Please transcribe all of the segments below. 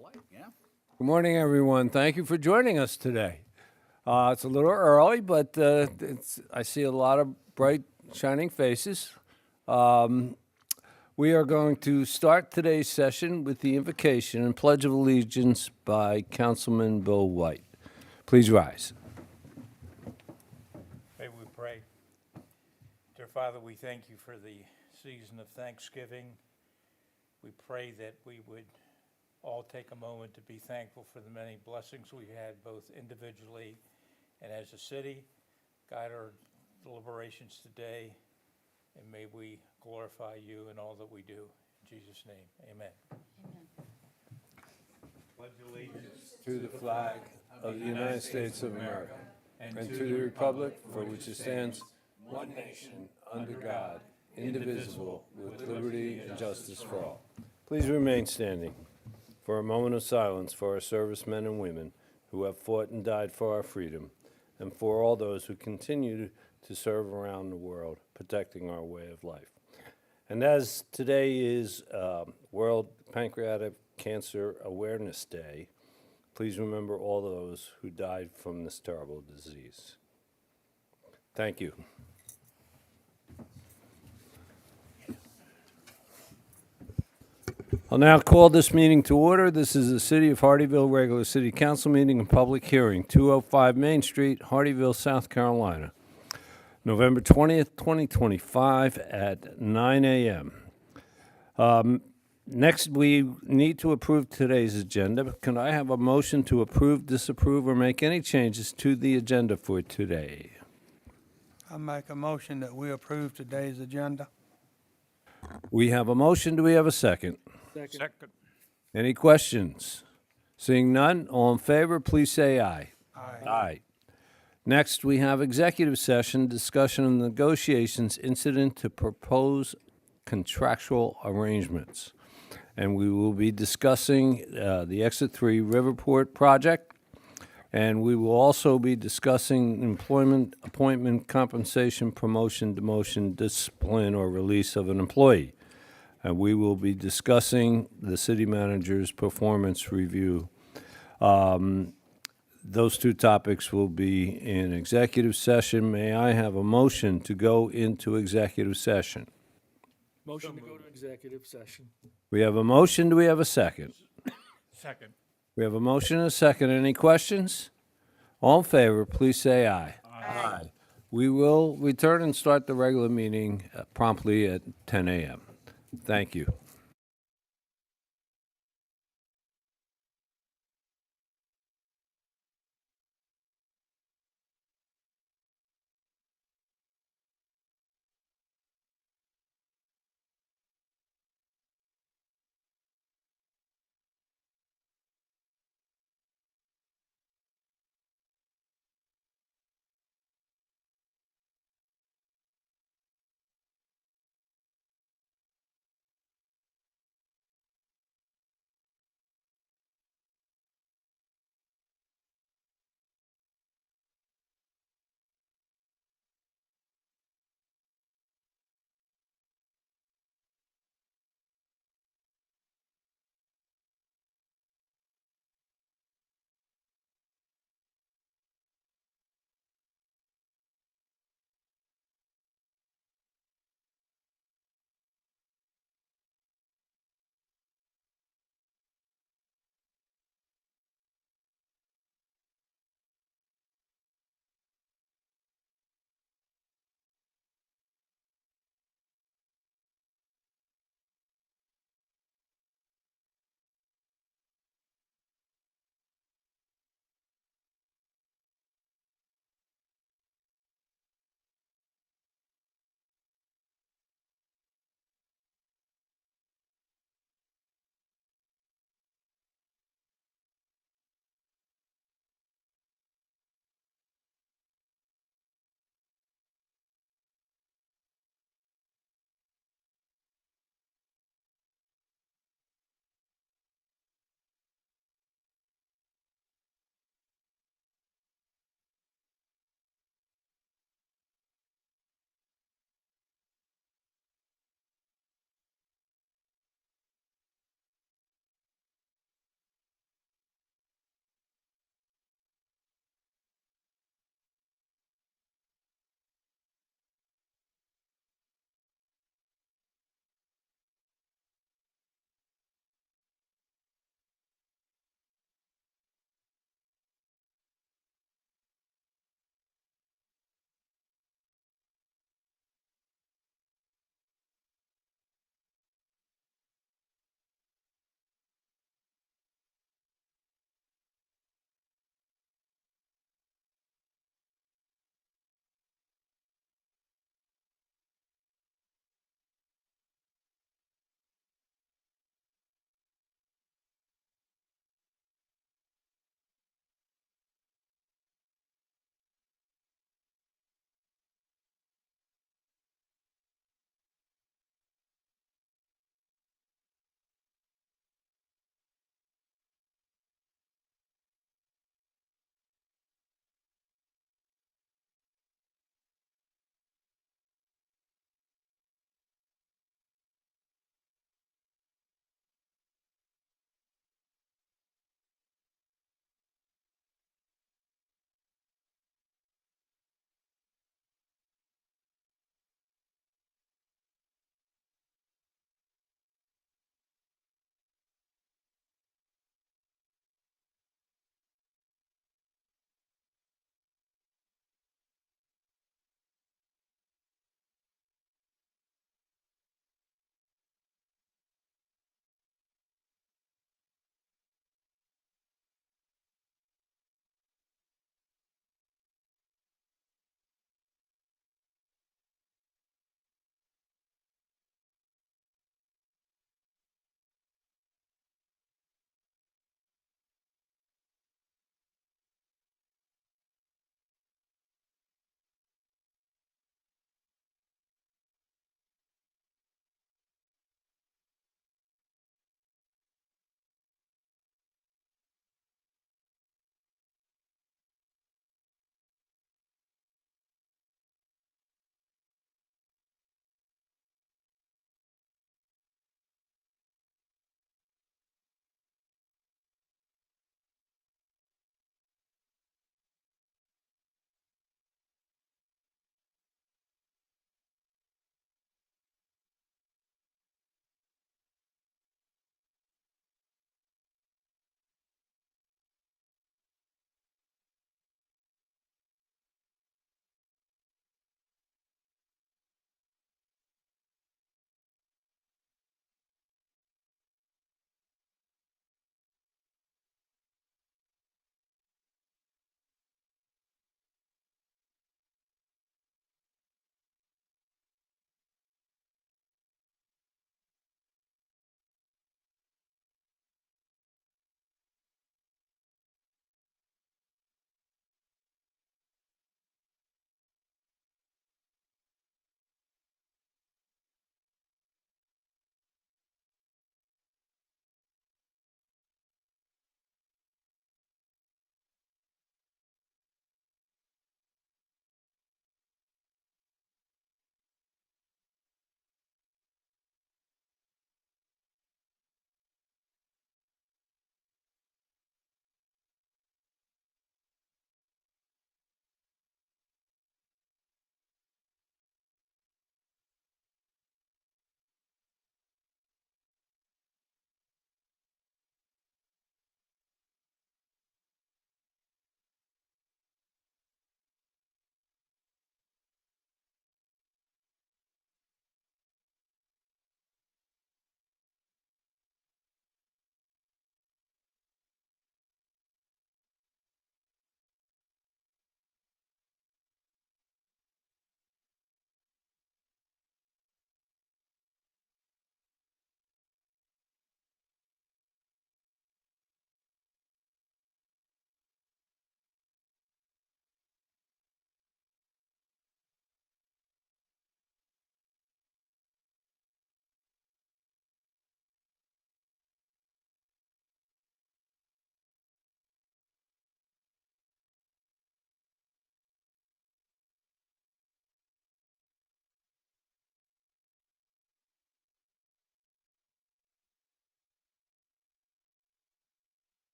polite, yeah. Good morning, everyone. Thank you for joining us today. It's a little early, but I see a lot of bright, shining faces. We are going to start today's session with the invocation and Pledge of Allegiance by Councilman Bill White. Please rise. May we pray. Dear Father, we thank you for the season of Thanksgiving. We pray that we would all take a moment to be thankful for the many blessings we had, both individually and as a city. Guide our deliberations today, and may we glorify you in all that we do. In Jesus' name, amen. Pledge allegiance To the flag of the United States of America and to the republic for which it stands, one nation, under God, indivisible, with liberty and justice for all. Please remain standing for a moment of silence for our servicemen and women who have fought and died for our freedom, and for all those who continue to serve around the world, protecting our way of life. And as today is World Pancreatic Cancer Awareness Day, please remember all those who died from this terrible disease. Thank you. I'll now call this meeting to order. This is the City of Hardeeville regular City Council meeting and public hearing, 205 Main Street, Hardeeville, South Carolina, November 20th, 2025 at 9 a.m. Next, we need to approve today's agenda. Can I have a motion to approve, disapprove, or make any changes to the agenda for today? I make a motion that we approve today's agenda. We have a motion. Do we have a second? Second. Any questions? Seeing none, all in favor, please say aye. Aye. Aye. Next, we have executive session, discussion of negotiations incident to propose contractual arrangements. And we will be discussing the Exit 3 Riverport project. And we will also be discussing employment, appointment, compensation, promotion, demotion, discipline, or release of an employee. And we will be discussing the city manager's performance review. Those two topics will be in executive session. May I have a motion to go into executive session? Motion to go to executive session. We have a motion. Do we have a second? Second. We have a motion and a second. Any questions? All in favor, please say aye. Aye. We will return and start the regular meeting promptly at 10 a.m. Thank you.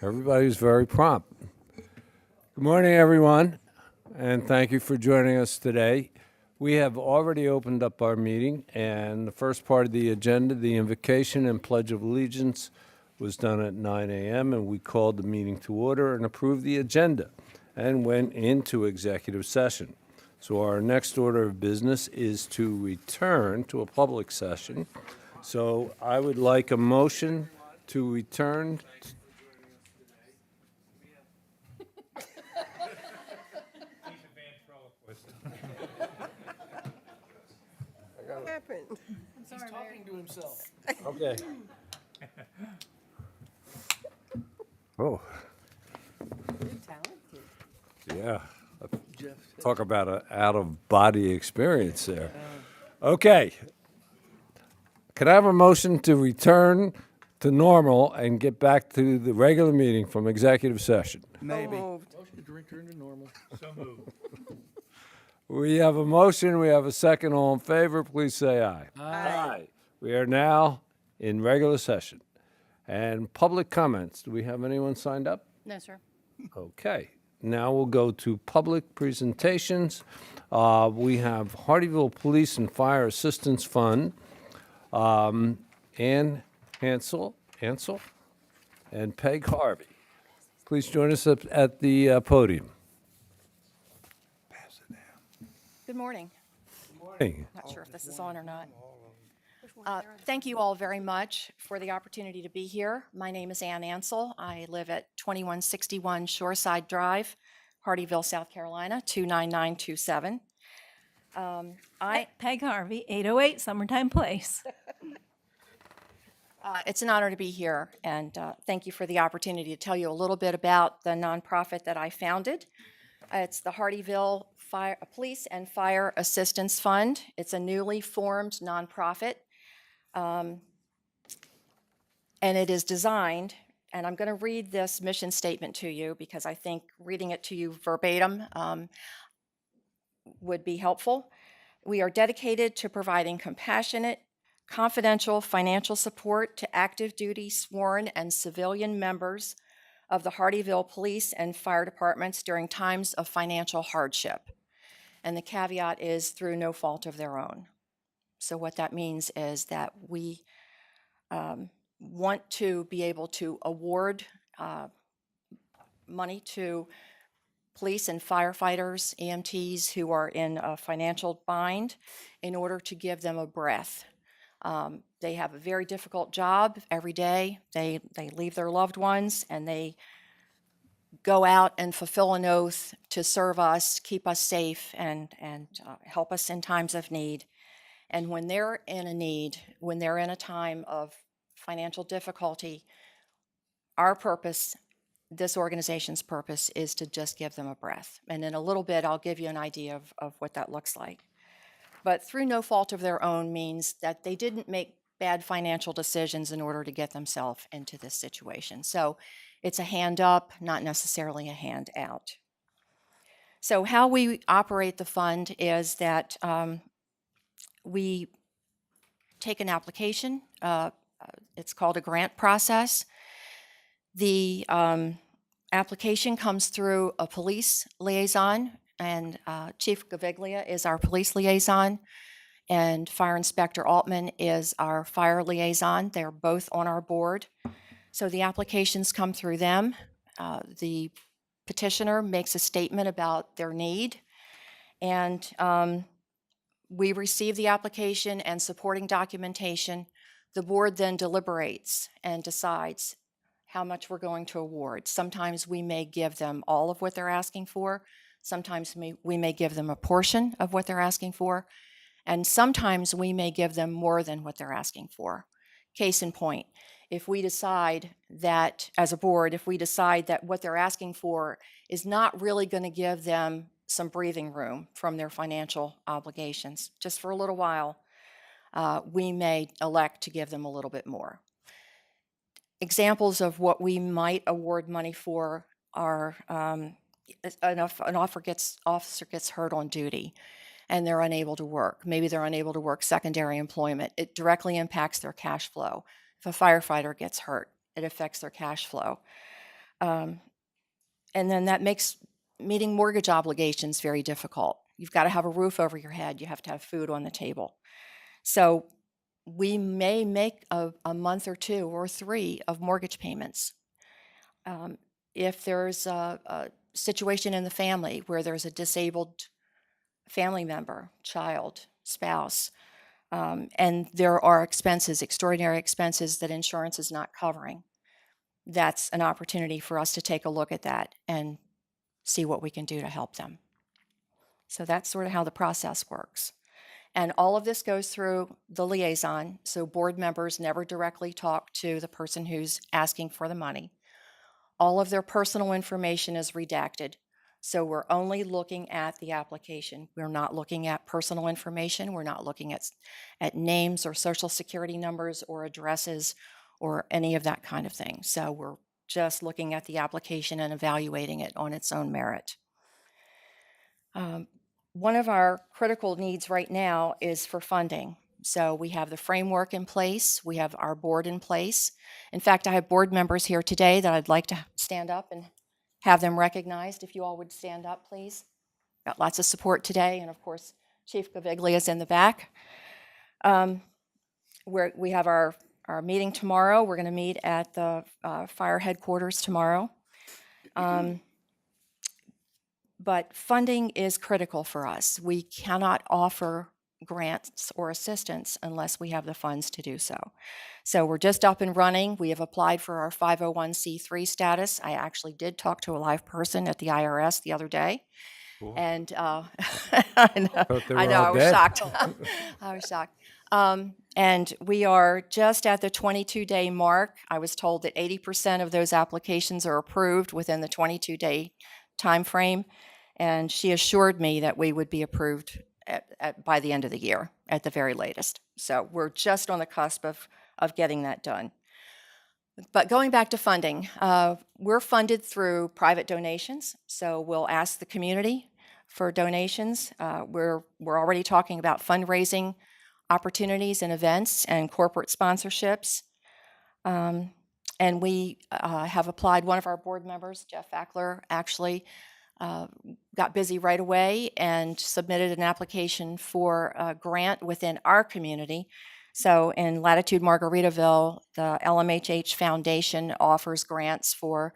Everybody's very prompt. Good morning, everyone, and thank you for joining us today. We have already opened up our meeting, and the first part of the agenda, the invocation and pledge of allegiance, was done at 9 a.m., and we called the meeting to order and approved the agenda and went into executive session. So our next order of business is to return to a public session. So I would like a motion to return. What happened? He's talking to himself. Okay. Oh, Very talented. yeah. Jeff, Talk about an out-of-body experience there. Okay. Could I have a motion to return to normal and get back to the regular meeting from executive session? Maybe. Moved. motion to return to normal. So moved. We have a motion, we have a second. All in favor, please say aye. Aye. We are now in regular session. And public comments, do we have anyone signed up? No, sir. Okay, now we'll go to public presentations. We have Hardyville Police and Fire Assistance Fund, Ann Hansel, and Peg Harvey. Please join us at the podium. Good morning. Hey, Not sure if this is on or not. Thank you all very much for the opportunity to be here. My name is Ann Ansel. I live at 2161 Shoreside Drive, Hardyville, South Carolina, 29927. Peg Harvey, 808 Summertime Place. It's an honor to be here, and thank you for the opportunity to tell you a little bit about the nonprofit that I founded. It's the Hardyville Police and Fire Assistance Fund. It's a newly formed nonprofit, and it is designed, and I'm going to read this mission statement to you because I think reading it to you verbatim would be helpful. We are dedicated to providing compassionate, confidential financial support to active duty sworn and civilian members of the Hardyville Police and Fire Departments during times of financial hardship. And the caveat is through no fault of their own. So what that means is that we want to be able to award money to police and firefighters, EMTs who are in a financial bind in order to give them a breath. They have a very difficult job every day. They leave their loved ones and they go out and fulfill an oath to serve us, keep us safe, and help us in times of need. And when they're in a need, when they're in a time of financial difficulty, our purpose, this organization's purpose, is to just give them a breath. And in a little bit, I'll give you an idea of what that looks like. But through no fault of their own means that they didn't make bad financial decisions in order to get themselves into this situation. So it's a hand up, not necessarily a hand out. So how we operate the fund is that we take an application. It's called a grant process. The application comes through a police liaison, and Chief Gaviglia is our police liaison, and Fire Inspector Altman is our fire liaison. They're both on our board. So the applications come through them. The petitioner makes a statement about their need, and we receive the application and supporting documentation. The board then deliberates and decides how much we're going to award. Sometimes we may give them all of what they're asking for. Sometimes we may give them a portion of what they're asking for. And sometimes we may give them more than what they're asking for. Case in point, if we decide that, as a board, if we decide that what they're asking for is not really going to give them some breathing room from their financial obligations, just for a little while, we may elect to give them a little bit more. Examples of what we might award money for are an officer gets hurt on duty and they're unable to work. Maybe they're unable to work secondary employment. It directly impacts their cash flow. If a firefighter gets hurt, it affects their cash flow. And then that makes meeting mortgage obligations very difficult. You've got to have a roof over your head. You have to have food on the table. So we may make a month or 2 or 3 of mortgage payments. If there's a situation in the family where there's a disabled family member, child, spouse, and there are expenses, extraordinary expenses that insurance is not covering, that's an opportunity for us to take a look at that and see what we can do to help them. So that's sort of how the process works. And all of this goes through the liaison, so board members never directly talk to the person who's asking for the money. All of their personal information is redacted, so we're only looking at the application. We're not looking at personal information. We're not looking at names or social security numbers or addresses or any of that kind of thing. So we're just looking at the application and evaluating it on its own merit. One of our critical needs right now is for funding. So we have the framework in place, we have our board in place. In fact, I have board members here today that I'd like to stand up and have them recognized. If you all would stand up, please. Got lots of support today, and of course, Chief Gaviglia is in the back. We have our meeting tomorrow. We're going to meet at the fire headquarters tomorrow. But funding is critical for us. We cannot offer grants or assistance unless we have the funds to do so. So we're just up and running. We have applied for our 501c3 status. I actually did talk to a live person at the IRS the other day. Cool. And I Thought they were know, all I was dead. shocked. I was shocked. And we are just at the 22-day mark. I was told that 80% of those applications are approved within the 22-day time frame. And she assured me that we would be approved by the end of the year at the very latest. So we're just on the cusp of getting that done. But going back to funding, we're funded through private donations. So we'll ask the community for donations. We're already talking about fundraising opportunities and events and corporate sponsorships. And we have applied. One of our board members, Jeff Fackler, actually got busy right away and submitted an application for a grant within our community. So in Latitude Margaritaville, the LMHH Foundation offers grants for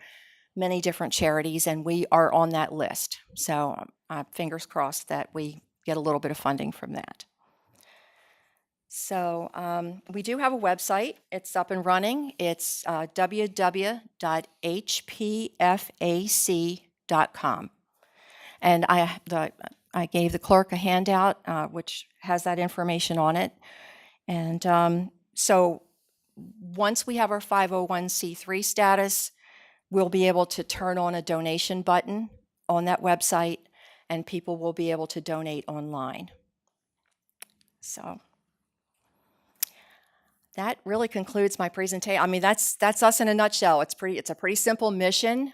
many different charities, and we are on that list. So fingers crossed that we get a little bit of funding from that. So we do have a website. It's up and running. It's www.hpfac.com. And I gave the clerk a handout which has that information on it. And so once we have our 501c3 status, we'll be able to turn on a donation button on that website, and people will be able to donate online. So that really concludes my presentation. I mean, that's us in a nutshell. It's a pretty simple mission.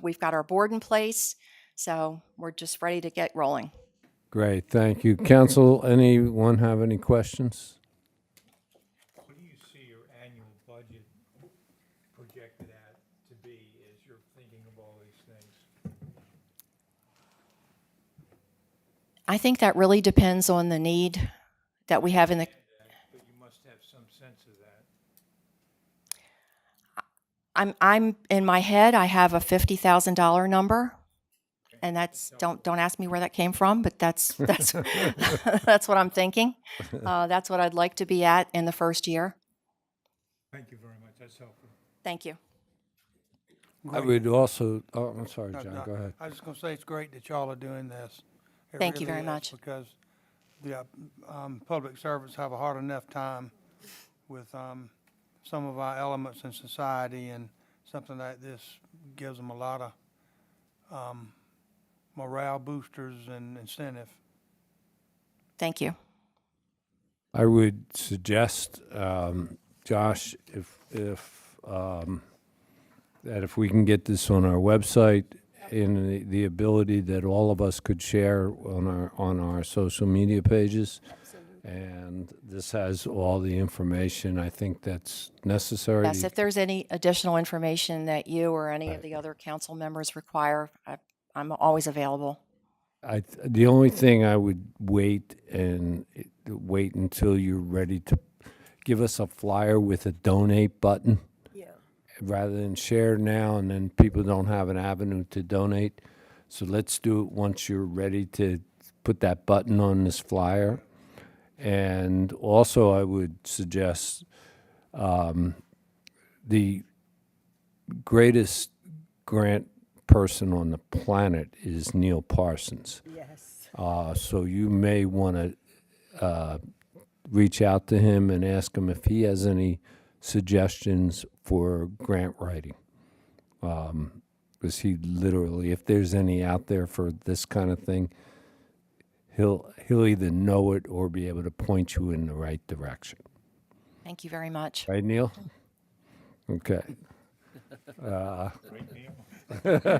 We've got our board in place, so we're just ready to get rolling. Great, thank you. Council, anyone have any questions? What do you see your annual budget projected at to be as you're thinking of all these things? I think that really depends on the need that we have in the. But you must have some sense of that. I'm in my head. I have a $50,000 number, and that's don't ask me where that came from, but that's that's what I'm thinking. That's what I'd like to be at in the first year. Thank you very much. That's helpful. Thank you. I would also, I'm sorry, No, John, no, go ahead. I was just going to say it's great that y'all are doing this. It Thank you really very is, much. Because the public servants have a hard enough time with some of our elements in society, and something like this gives them a lot of morale boosters and incentive. Thank you. I would suggest, Josh, that if we can get this on our website, in the ability that all of us could share on our social media pages, And this has all the information I think that's necessary. Yes, if there's any additional information that you or any of the other council members require, I'm always available. The only thing I would wait until you're ready to give us a flyer with a donate button Yeah. rather than share now and then people don't have an avenue to donate. So let's do it once you're ready to put that button on this flyer. And also I would suggest the greatest grant person on the planet is Neil Parsons. Yes. So you may want to reach out to him and ask him if he has any suggestions for grant writing. Because he literally, if there's any out there for this kind of thing, he'll either know it or be able to point you in the right direction.'t you very much. Right, Neil? Okay.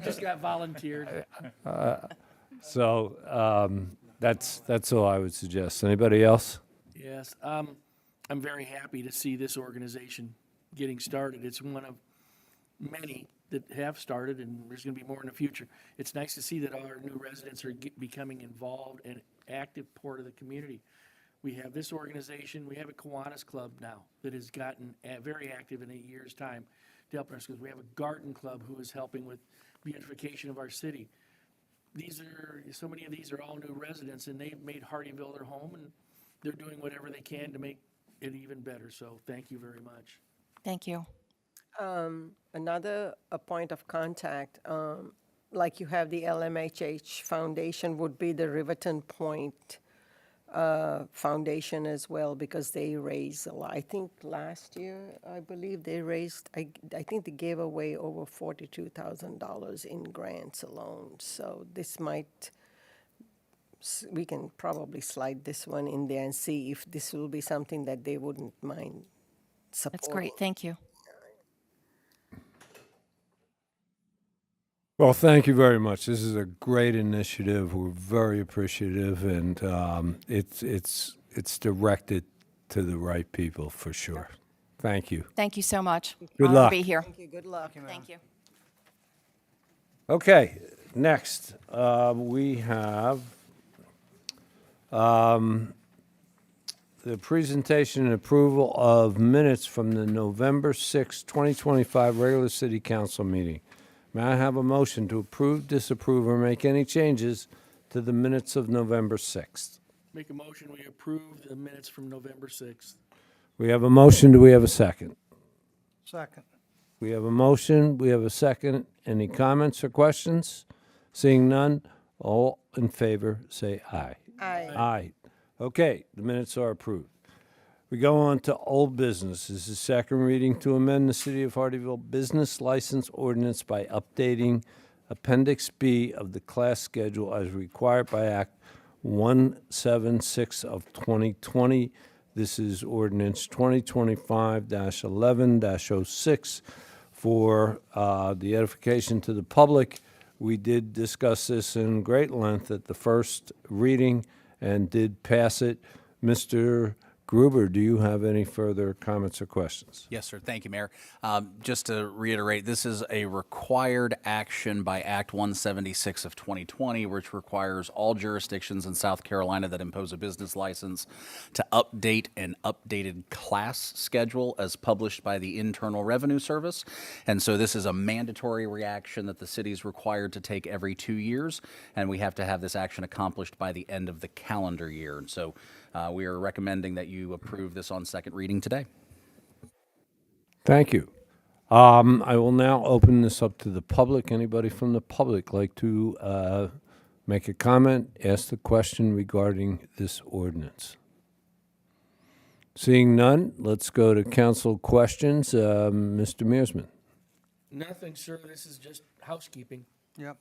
Just got volunteered. So that's all I would suggest. Anybody else? Yes, I'm very happy to see this organization getting started. It's one of many that have started, and there's going to be more in the future. It's nice to see that our new residents are becoming involved and active part of the community. We have this organization, we have a Kiwanis Club now that has gotten very active in 8 years' time to help us, because we have a garden club who is helping with beautification of our city. So many of these are all new residents, and they've made Hardyville their home, and they're doing whatever they can to make it even better. So thank you very much. Thank you. Another point of contact, like you have the LMHH Foundation, would be the Riverton Point Foundation as well, because they raise a lot. I think last year, I believe they raised, I think they gave away over $42,000 in grants alone. So this might, we can probably slide this one in there and see if this will be something that they wouldn't mind supporting. That's great. Thank you. Well, thank you very much. This is a great initiative. We're very appreciative, and it's directed to the right people for sure. Thank you. Thank you so much. Good Honor to luck. be here. Thank you, good luck. Thank you. Okay, next we have the presentation and approval of minutes from the November 6, 2025 regular city council meeting. May I have a motion to approve, disapprove, or make any changes to the minutes of November 6th? Make a motion, we approve the minutes from November 6th. We have a motion. Do we have a second? Second. We have a motion. We have a second. Any comments or questions? Seeing none, all in favor say aye. Aye. Aye. Okay, the minutes are approved. We go on to old business. This is second reading to amend the City of Hardyville Business License Ordinance by updating Appendix B of the class schedule as required by Act 176 of 2020. This is ordinance 2025-11-06 for the edification to the public. We did discuss this in great length at the first reading and did pass it. Mr. Gruber, do you have any further comments or questions? Yes, sir. Thank you, Mayor. Just to reiterate, this is a required action by Act 176 of 2020, which requires all jurisdictions in South Carolina that impose a business license to update an updated class schedule as published by the Internal Revenue Service. And so this is a mandatory reaction that the city is required to take every 2 years, and we have to have this action accomplished by the end of the calendar year. And so we are recommending that you approve this on second reading today. Thank you. I will now open this up to the public. Anybody from the public like to make a comment, ask the question regarding this ordinance? Seeing none, let's go to council questions. Mr. Mearsman. Nothing, sir. This is just housekeeping. Yep.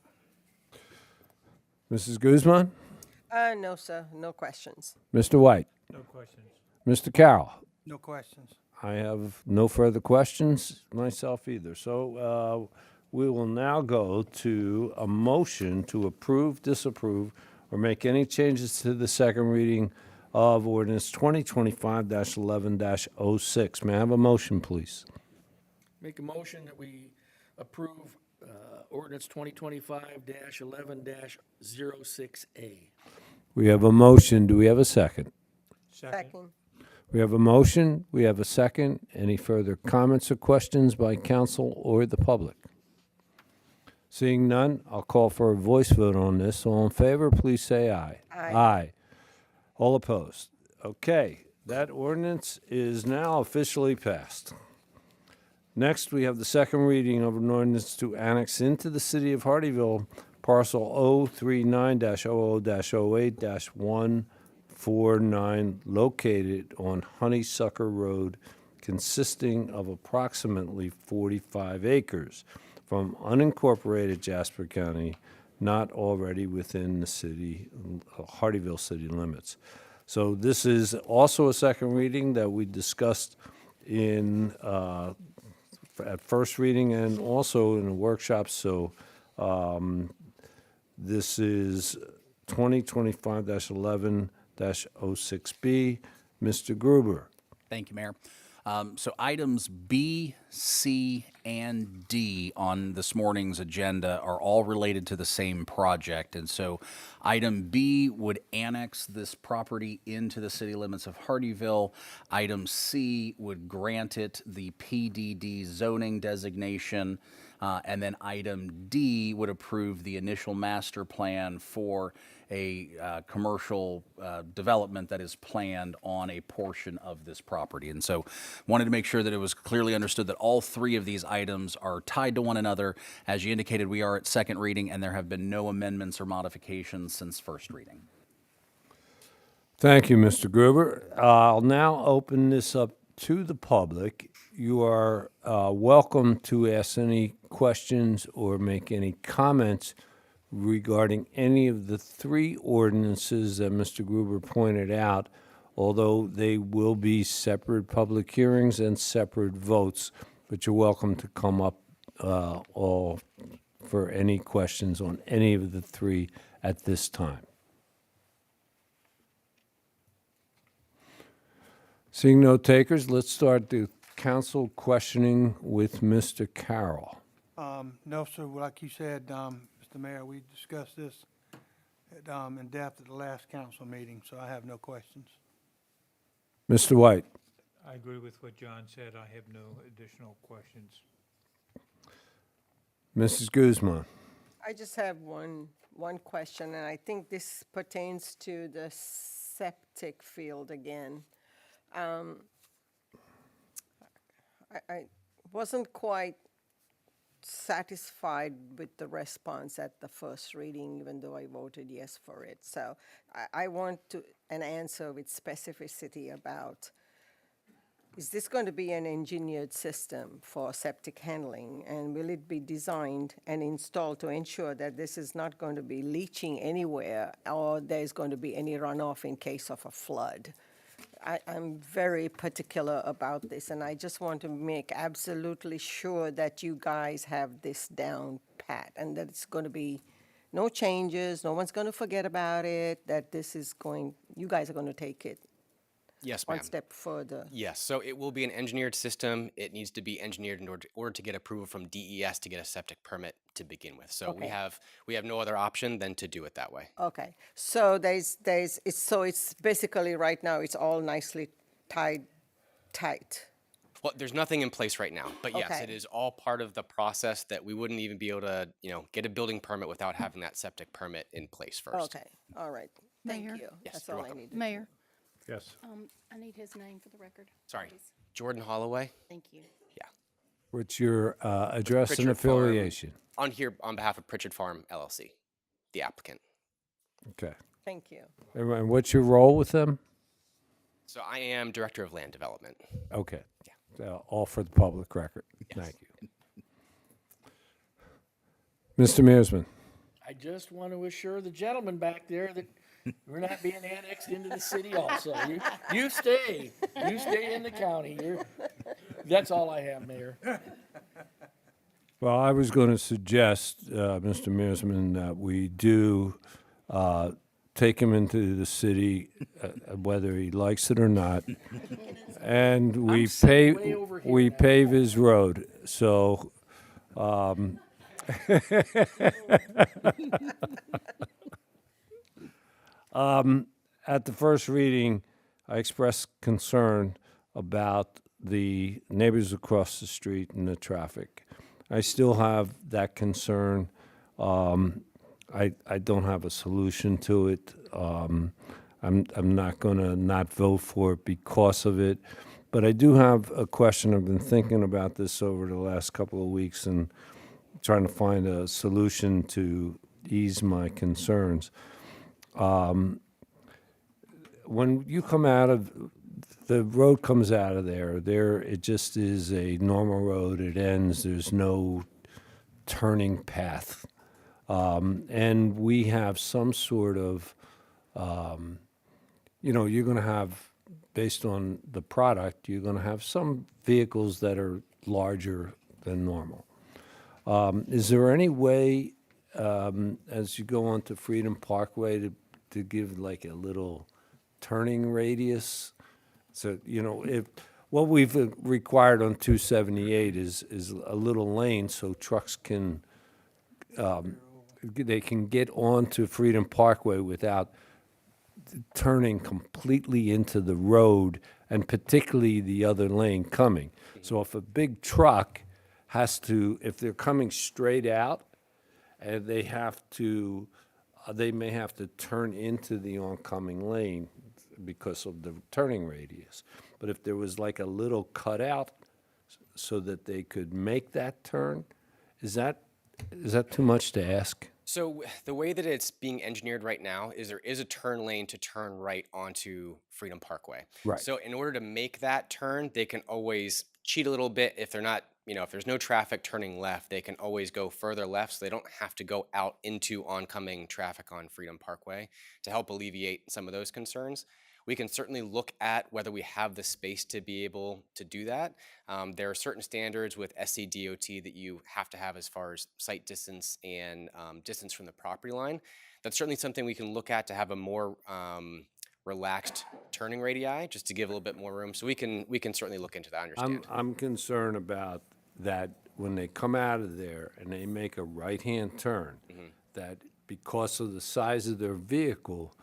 Mrs. Guzman? No, sir, no questions. Mr. White? No questions. Mr. Carroll? No questions. I have no further questions myself either. So we will now go to a motion to approve, disapprove, or make any changes to the second reading of ordinance 2025-11-06. May I have a motion, please? Make a motion that we approve ordinance 2025-11-06A. We have a motion. Do we have a second? Second. We have a motion. We have a second. Any further comments or questions by council or the public? Seeing none, I'll call for a voice vote on this. All in favor, please say aye. Aye. Aye. All opposed? Okay, that ordinance is now officially passed. Next, we have the second reading of an ordinance to annex into the city of Hardyville parcel 039-00-08-149 located on Honeysucker Road, consisting of approximately 45 acres from unincorporated Jasper County, not already within the city, Hardyville city limits. So this is also a second reading that we discussed in, at first reading and also in a workshop. So this is 2025-11-06B. Mr. Gruber. Thank you, Mayor. So items B, C, and D on this morning's agenda are all related to the same project. And so item B would annex this property into the city limits of Hardyville. Item C would grant it the PDD zoning designation. And then item D would approve the initial master plan for a commercial development that is planned on a portion of this property. And so wanted to make sure that it was clearly understood that all three of these items are tied to one another. As you indicated, we are at second reading, and there have been no amendments or modifications since first reading. Thank you, Mr. Gruber. I'll now open this up to the public. You are welcome to ask any questions or make any comments regarding any of the three ordinances that Mr. Gruber pointed out, although they will be separate public hearings and separate votes, but you're welcome to come up all for any questions on any of the three at this time. Seeing no takers, let's start the council questioning with Mr. Carroll. No, sir, like you said, Mr. Mayor, we discussed this in depth at the last council meeting, so I have no questions. Mr. White. I agree with what John said. I have no additional questions. Mrs. Guzman. I just have one question, and I think this pertains to the septic field again. I wasn't quite satisfied with the response at the first reading, even though I voted yes for it. So I want an answer with specificity about, is this going to be an engineered system for septic handling? And will it be designed and installed to ensure that this is not going to be leaching anywhere or there's going to be any runoff in case of a flood? I'm very particular about this, and I just want to make absolutely sure that you guys have this down pat and that it's going to be no changes, no one's going to forget about it, that this is going, you guys are going to take it Yes, ma'am. one step further. Yes, so it will be an engineered system. It needs to be engineered in order to get approval from DES to get a septic permit to begin with. So Okay. we have no other option than to do it that way. Okay, so it's basically right now, it's all nicely tight. Well, there's nothing in place right now, but yes, Okay. it is all part of the process that we wouldn't even be able to, get a building permit without having that septic permit in place first. Okay, all right, thank Mayor? you. Yes, That's you're all I welcome. needed. Mayor, Yes. I need his name for the record. Sorry, please. Jordan Holloway. Thank you. Yeah, What's your address and Pritchard Farm. affiliation? on here on behalf of Pritchard Farm LLC, the applicant. Okay. Thank you. And what's your role with them? So I am director of land development. Okay. All for the public record. Thank you. Mr. Mearsman. I just want to assure the gentleman back there that we're not being annexed into the city also. You stay in the county. That's all I have, Mayor. Well, I was going to suggest, Mr. Mearsman, that we do take him into the city, whether he likes it or not. And we sitting pave, way over here we now. pave his road, so, at the first reading, I expressed concern about the neighbors across the street and the traffic. I still have that concern. I don't have a solution to it. I'm not gonna not vote for it because of it. But I do have a question. I've been thinking about this over the last couple of weeks and trying to find a solution to ease my concerns. When you come out of, the road comes out of there, it just is a normal road. It ends, there's no turning path. And we have some sort of, you're gonna have, based on the product, you're gonna have some vehicles that are larger than normal. Is there any way, as you go onto Freedom Parkway, to give like a little turning radius? So, if, what we've required on 278 is a little lane so trucks can, they can get onto Freedom Parkway without turning completely into the road, and particularly the other lane coming. So if a big truck has to, if they're coming straight out, and they have to, they may have to turn into the oncoming lane because of the turning radius. But if there was like a little cutout so that they could make that turn, is that too much to ask? So the way that it's being engineered right now is there is a turn lane to turn right onto Freedom Parkway. Right. So in order to make that turn, they can always cheat a little bit. If they're not, if there's no traffic turning left, they can always go further left so they don't have to go out into oncoming traffic on Freedom Parkway to help alleviate some of those concerns. We can certainly look at whether we have the space to be able to do that. There are certain standards with SCDOT that you have to have as far as site distance and distance from the property line. That's certainly something we can look at to have a more relaxed turning radii, just to give a little bit more room. So we can certainly look into that, I understand. I'm concerned about that when they come out of there and they make a right-hand turn, that because of the size of their vehicle,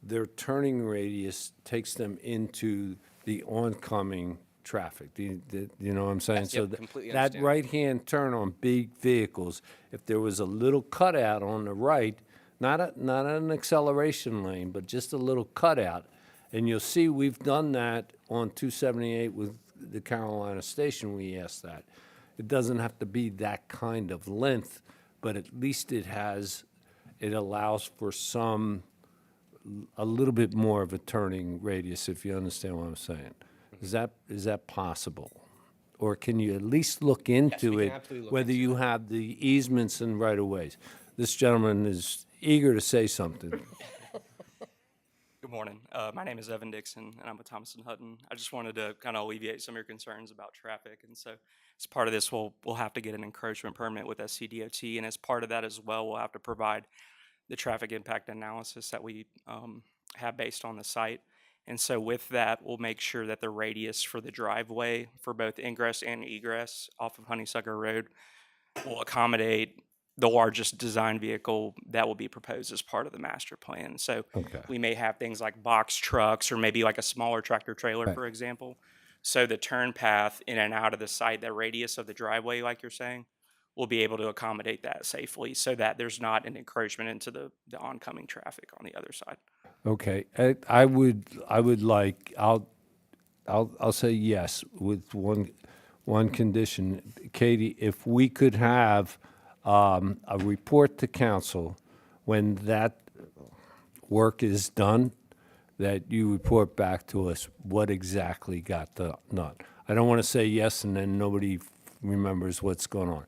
their turning radius takes them into the oncoming traffic. You know what I'm saying? Yes, So yep, completely that understand. right-hand turn on big vehicles, if there was a little cutout on the right, not an acceleration lane, but just a little cutout, and you'll see we've done that on 278 with the Carolina Station, we asked that. It doesn't have to be that kind of length, but at least it allows for a little bit more of a turning radius, if you understand what I'm saying. Is that possible? Or can you at least look into can it, absolutely look whether into you have the easements and right-of-ways? This gentleman is eager to say something. Good morning. My name is Evan Dixon, and I'm with Thomas & Hutton. I just wanted to kind of alleviate some of your concerns about traffic. And so as part of this, we'll have to get an encroachment permit with SCDOT. And as part of that as well, we'll have to provide the traffic impact analysis that we have based on the site. And so with that, we'll make sure that the radius for the driveway for both ingress and egress off of Honeysucker Road will accommodate the largest design vehicle that will be proposed as part of the master plan. So Okay. we may have things like box trucks or maybe like a smaller tractor trailer, Right. for example. So the turn path in and out of the site, that radius of the driveway, like you're saying, will be able to accommodate that safely so that there's not an encroachment into the oncoming traffic on the other side. Okay, I would like, I'll say yes with one condition. Katie, if we could have a report to council when that work is done, that you report back to us what exactly got done. I don't want to say yes and then nobody remembers what's going on.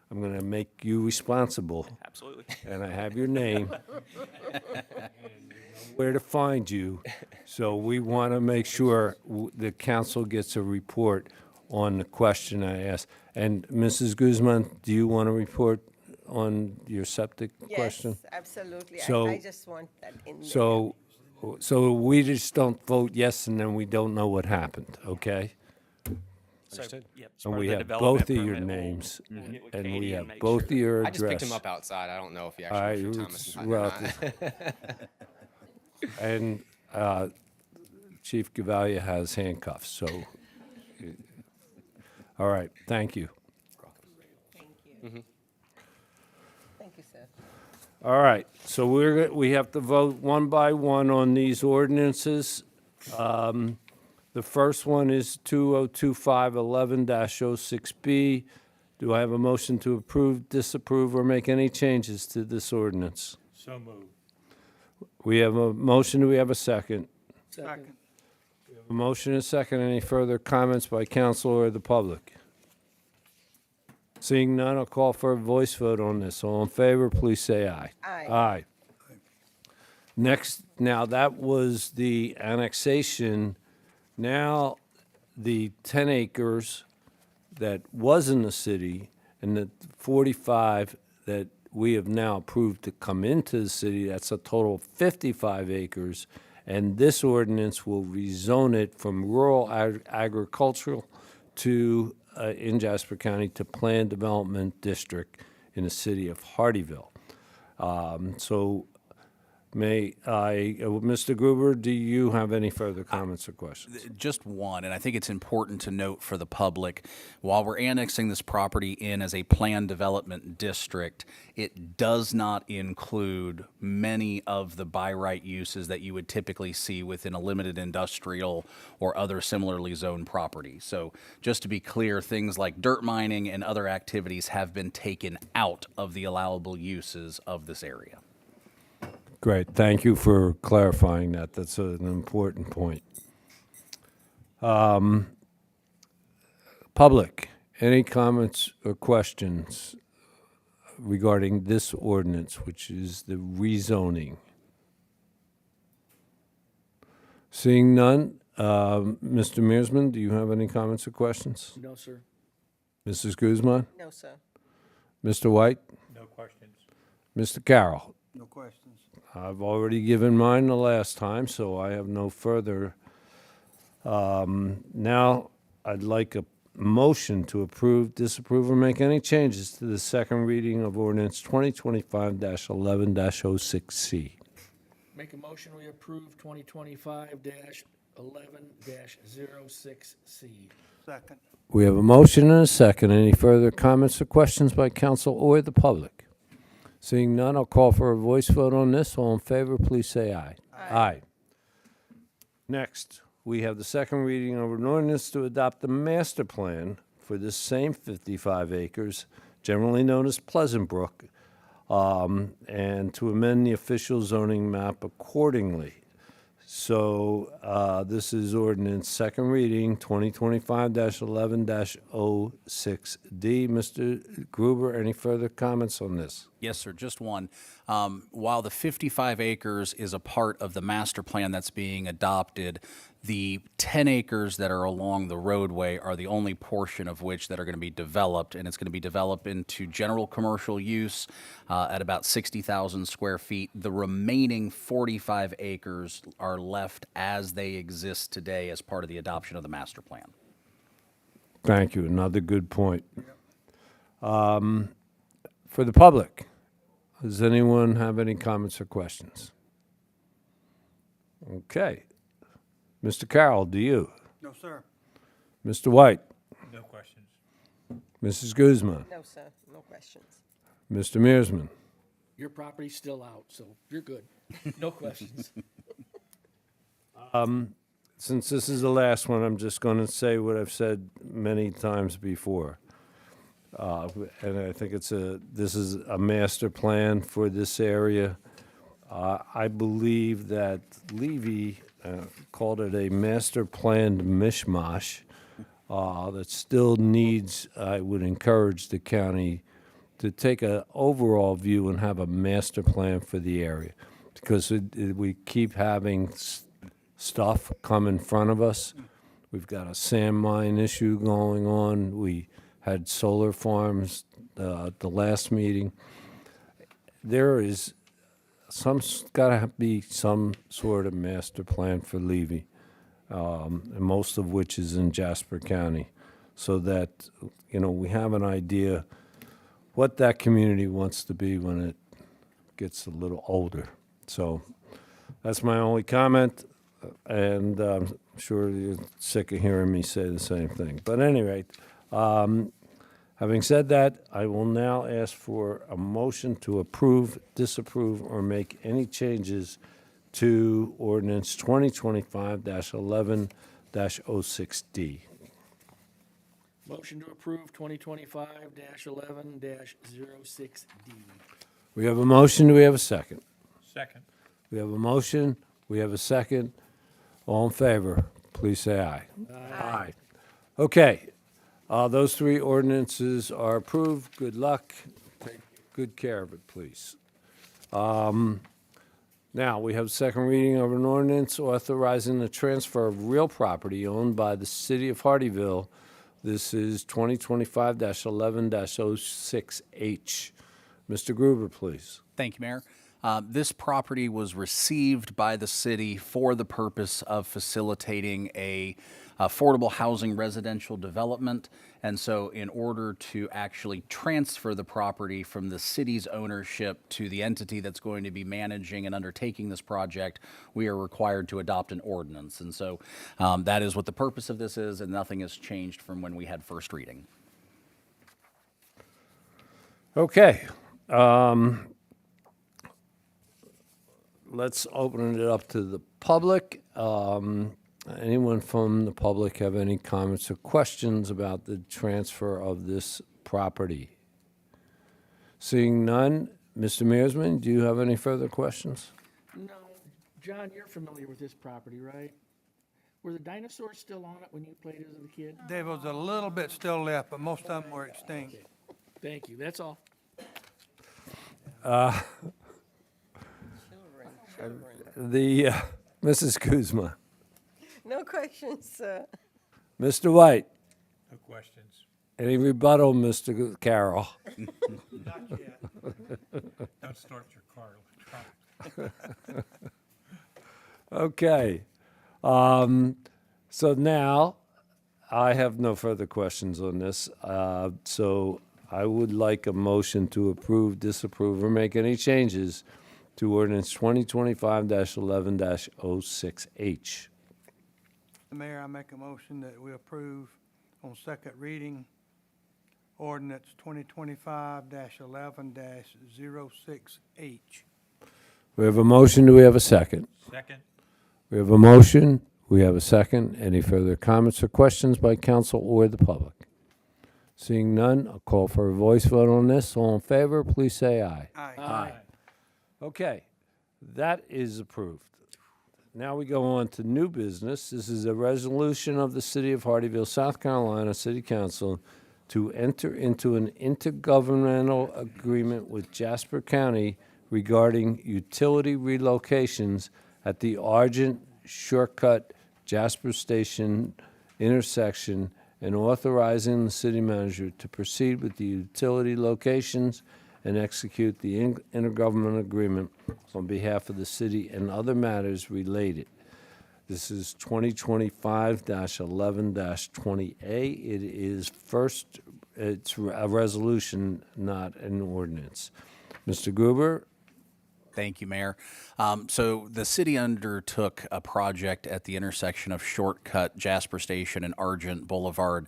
I'm going to make you responsible, Absolutely. and I have your name, where to find you. So we want to make sure the council gets a report on the question I asked. And Mrs. Guzman, do you want to report on your septic question? Yes, absolutely. So- I just want that in there. So we just don't vote yes and then we don't know what happened, okay? Understood. Yep. as And part we the have development both of your permit, we'll- names we'll get with and Katie we and have make both sure of your I address. just picked him up outside. I don't know if he All actually right, went through Thomas it's- and Hutton or not. And Chief Gavalia has handcuffs, so, all right, thank you. Thank you, sir. All right, so we have to vote one by one on these ordinances. The first one is 2025-11-06B. Do I have a motion to approve, disapprove, or make any changes to this ordinance? So moved. We have a motion, do we have a second? Second. A motion and a second. Any further comments by council or the public? Seeing none, I'll call for a voice vote on this. All in favor, please say aye. Aye. Aye. Next, now that was the annexation. Now, the 10 acres that was in the city and the 45 that we have now approved to come into the city, that's a total of 55 acres. And this ordinance will rezone it from rural agricultural to, in Jasper County, to Planned Development District in the city of Hardeeville. So may I, Mr. Gruber, do you have any further comments or questions? Just one, and I think it's important to note for the public, while we're annexing this property in as a planned development district, it does not include many of the by right uses that you would typically see within a limited industrial or other similarly zoned property. So just to be clear, things like dirt mining and other activities have been taken out of the allowable uses of this area. Great, thank you for clarifying that. That's an important point. Public, any comments or questions regarding this ordinance, which is the rezoning? Seeing none, Mr. Mearsman, do you have any comments or questions? No, sir. Mrs. Guzman? No, sir. Mr. White? No questions. Mr. Carroll? No questions. I've already given mine the last time, so I have no further. Now, I'd like a motion to approve, disapprove, or make any changes to the second reading of ordinance 2025-11-06C. Make a motion, we approve 2025-11-06C. Second. We have a motion and a second. Any further comments or questions by council or the public? Seeing none, I'll call for a voice vote on this. All in favor, please say aye. Aye. Next, we have the second reading of an ordinance to adopt the master plan for this same 55 acres, generally known as Pleasant Brook, and to amend the official zoning map accordingly. So this is ordinance second reading, 2025-11-06D. Mr. Gruber, any further comments on this? Yes, sir, just one. While the 55 acres is a part of the master plan that's being adopted, the 10 acres that are along the roadway are the only portion of which that are going to be developed, and it's going to be developed into general commercial use at about 60,000 square feet. The remaining 45 acres are left as they exist today as part of the adoption of the master plan. Thank you. Another good point. For the public, does anyone have any comments or questions? Okay. Mr. Carroll, do you? No, sir. Mr. White? No questions. Mrs. Guzman? No, sir. No questions. Mr. Mearsman? Your property's still out, so you're good. No questions. Since this is the last one, I'm just going to say what I've said many times before. And I think this is a master plan for this area. I believe that Levy called it a master planned mishmash that still needs, I would encourage the county to take an overall view and have a master plan for the area. Because we keep having stuff come in front of us. We've got a sand mine issue going on. We had solar farms at the last meeting. there is gotta be some sort of master plan for Levy, and most of which is in Jasper County, so that, we have an idea what that community wants to be when it gets a little older. So that's my only comment, and I'm sure you're sick of hearing me say the same thing. But at any rate, having said that, I will now ask for a motion to approve, disapprove, or make any changes to ordinance 2025-11-06D. Motion to approve 2025-11-06D. We have a motion, do we have a second? Second. We have a motion, we have a second. All in favor, please say aye. Aye. Okay, those three ordinances are approved. Good luck. Take good care of it, please. Now, we have second reading of an ordinance authorizing the transfer of real property owned by the city of Hardeeville. This is 2025-11-06H. Mr. Gruber, please. Thank you, Mayor. This property was received by the city for the purpose of facilitating a affordable housing residential development. And so in order to actually transfer the property from the city's ownership to the entity that's going to be managing and undertaking this project, we are required to adopt an ordinance. And so that is what the purpose of this is, and nothing has changed from when we had first reading. Okay. Let's open it up to the public. Anyone from the public have any comments or questions about the transfer of this property? Seeing none, Mr. Mearsman, do you have any further questions? No. John, you're familiar with this property, right? Were the dinosaurs still on it when you played as a kid? There was a little bit still left, but most of them were extinct. Thank you, that's all. Mrs. Kuzma, No questions, sir. Mr. White, No questions. any rebuttal, Mr. Carroll? Not yet. Don't start your car. Trump. Okay. So now, I have no further questions on this. So I would like a motion to approve, disapprove, or make any changes to ordinance 2025-11-06H. Mayor, I make a motion that we approve on second reading ordinance 2025-11-06H. We have a motion. Do we have a second? Second. We have a motion. We have a second. Any further comments or questions by council or the public? Seeing none, I'll call for a voice vote on this. All in favor, please say aye. Aye. Okay, that is approved. Now we go on to new business. This is a resolution of the City of Hardeeville, South Carolina City Council to enter into an intergovernmental agreement with Jasper County regarding utility relocations at the Argent Shortcut Jasper Station intersection and authorizing the city manager to proceed with the utility locations and execute the intergovernmental agreement on behalf of the city and other matters related. This is 2025-11-20A. It is it's a resolution, not an ordinance. Mr. Gruber? Thank you, Mayor. So the city undertook a project at the intersection of Shortcut, Jasper Station, and Argent Boulevard,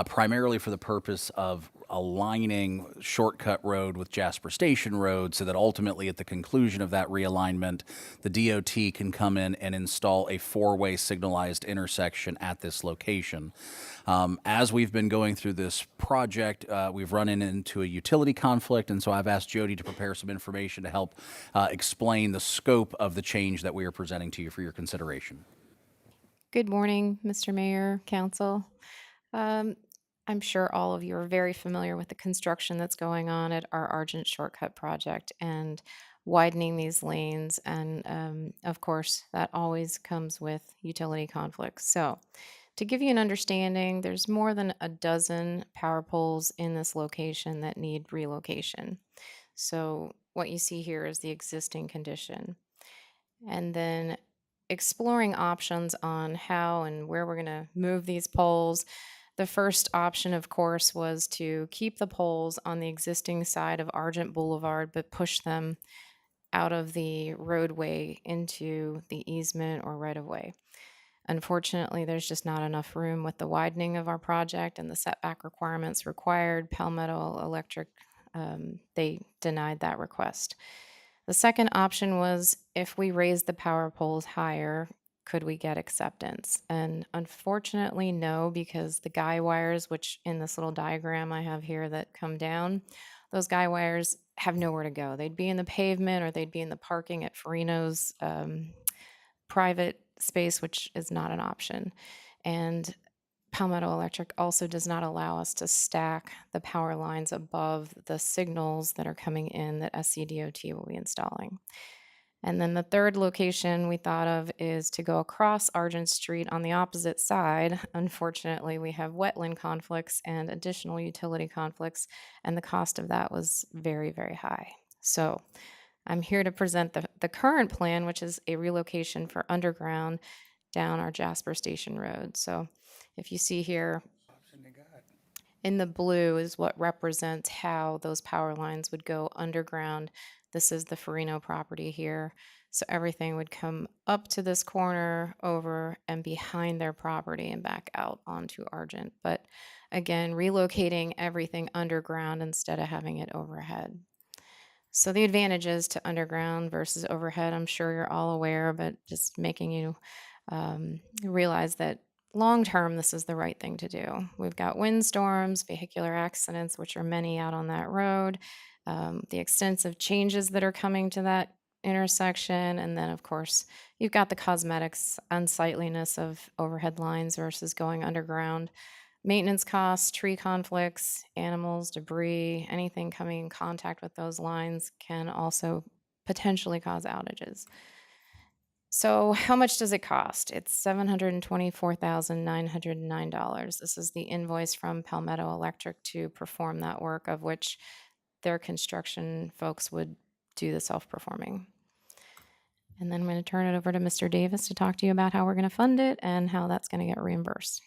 primarily for the purpose of aligning Shortcut Road with Jasper Station Road so that ultimately at the conclusion of that realignment, the DOT can come in and install a four-way signalized intersection at this location. As we've been going through this project, we've run into a utility conflict, and so I've asked Jody to prepare some information to help explain the scope of the change that we are presenting to you for your consideration. Good morning, Mr. Mayor, Council. I'm sure all of you are very familiar with the construction that's going on at our Argent Shortcut project and widening these lanes. And of course, that always comes with utility conflicts. So to give you an understanding, there's more than a dozen power poles in this location that need relocation. So what you see here is the existing condition. And then exploring options on how and where we're going to move these poles. The first option, of course, was to keep the poles on the existing side of Argent Boulevard, but push them out of the roadway into the easement or right of way. Unfortunately, there's just not enough room with the widening of our project and the setback requirements required. Palmetto Electric, they denied that request. The second option was if we raise the power poles higher, could we get acceptance? And unfortunately, no, because the guy wires, which in this little diagram I have here that come down, those guy wires have nowhere to go. They'd be in the pavement or they'd be in the parking at Farino's private space, which is not an option. And Palmetto Electric also does not allow us to stack the power lines above the signals that are coming in that SCDOT will be installing. And then the third location we thought of is to go across Argent Street on the opposite side. Unfortunately, we have wetland conflicts and additional utility conflicts, and the cost of that was very, very high. So I'm here to present the current plan, which is a relocation for underground down our Jasper Station Road. So if you see here, in the blue is what represents how those power lines would go underground. This is the Farino property here. So everything would come up to this corner, over and behind their property and back out onto Argent. But again, relocating everything underground instead of having it overhead. So the advantages to underground versus overhead, I'm sure you're all aware, but just making you realize that long-term, this is the right thing to do. We've got windstorms, vehicular accidents, which are many out on that road, the extensive changes that are coming to that intersection, and then, of course, you've got the cosmetics, unsightliness of overhead lines versus going underground. Maintenance costs, tree conflicts, animals, debris, anything coming in contact with those lines can also potentially cause outages. So how much does it cost? It's $724,909. This is the invoice from Palmetto Electric to perform that work, of which their construction folks would do the self-performing. And then I'm going to turn it over to Mr. Davis to talk to you about how we're going to fund it and how that's going to get reimbursed.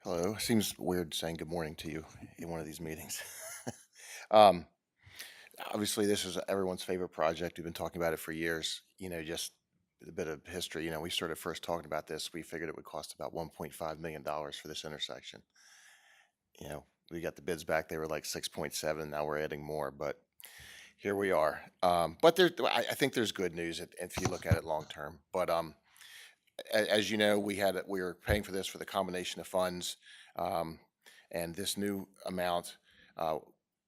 Hello. Seems weird saying good morning to you in one of these meetings. Obviously, this is everyone's favorite project. We've been talking about it for years. Just a bit of history. We started first talking about this. We figured it would cost about $1.5 million for this intersection. We got the bids back. They were like 6.7. Now we're adding more, but here we are. But I think there's good news if you look at it long term. But as you know, we were paying for this for the combination of funds, and this new amount.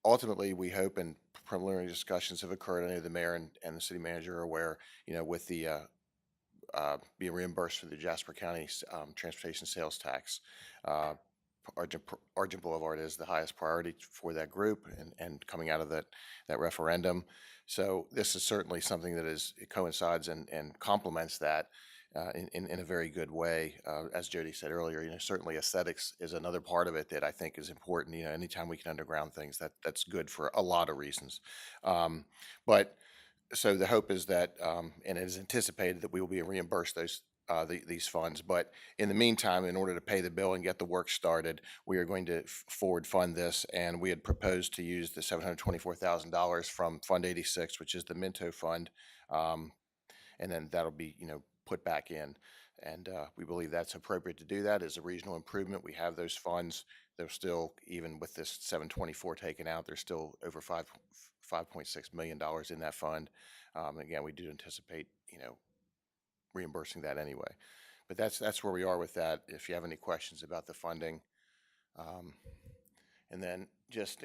Ultimately, we hope, and preliminary discussions have occurred. I know the mayor and the city manager are aware. With the being reimbursed for the Jasper County transportation sales tax. Argent Boulevard is the highest priority for that group, and coming out of that referendum. So this is certainly something that it coincides and complements that in a very good way. As Jody said earlier, certainly aesthetics is another part of it that I think is important. Anytime we can underground things, that's good for a lot of reasons. But so the hope is that, and it is anticipated that we will be reimbursed these funds. But in the meantime, in order to pay the bill and get the work started, we are going to forward fund this, and we had proposed to use the $724,000 from Fund 86, which is the Minto Fund, and then that'll be put back in. And we believe that's appropriate to do that as a regional improvement. We have those funds. They're still, even with this 724 taken out, there's still over $5.6 million in that fund. Again, we do anticipate reimbursing that anyway. But that's where we are with that. If you have any questions about the funding, and then just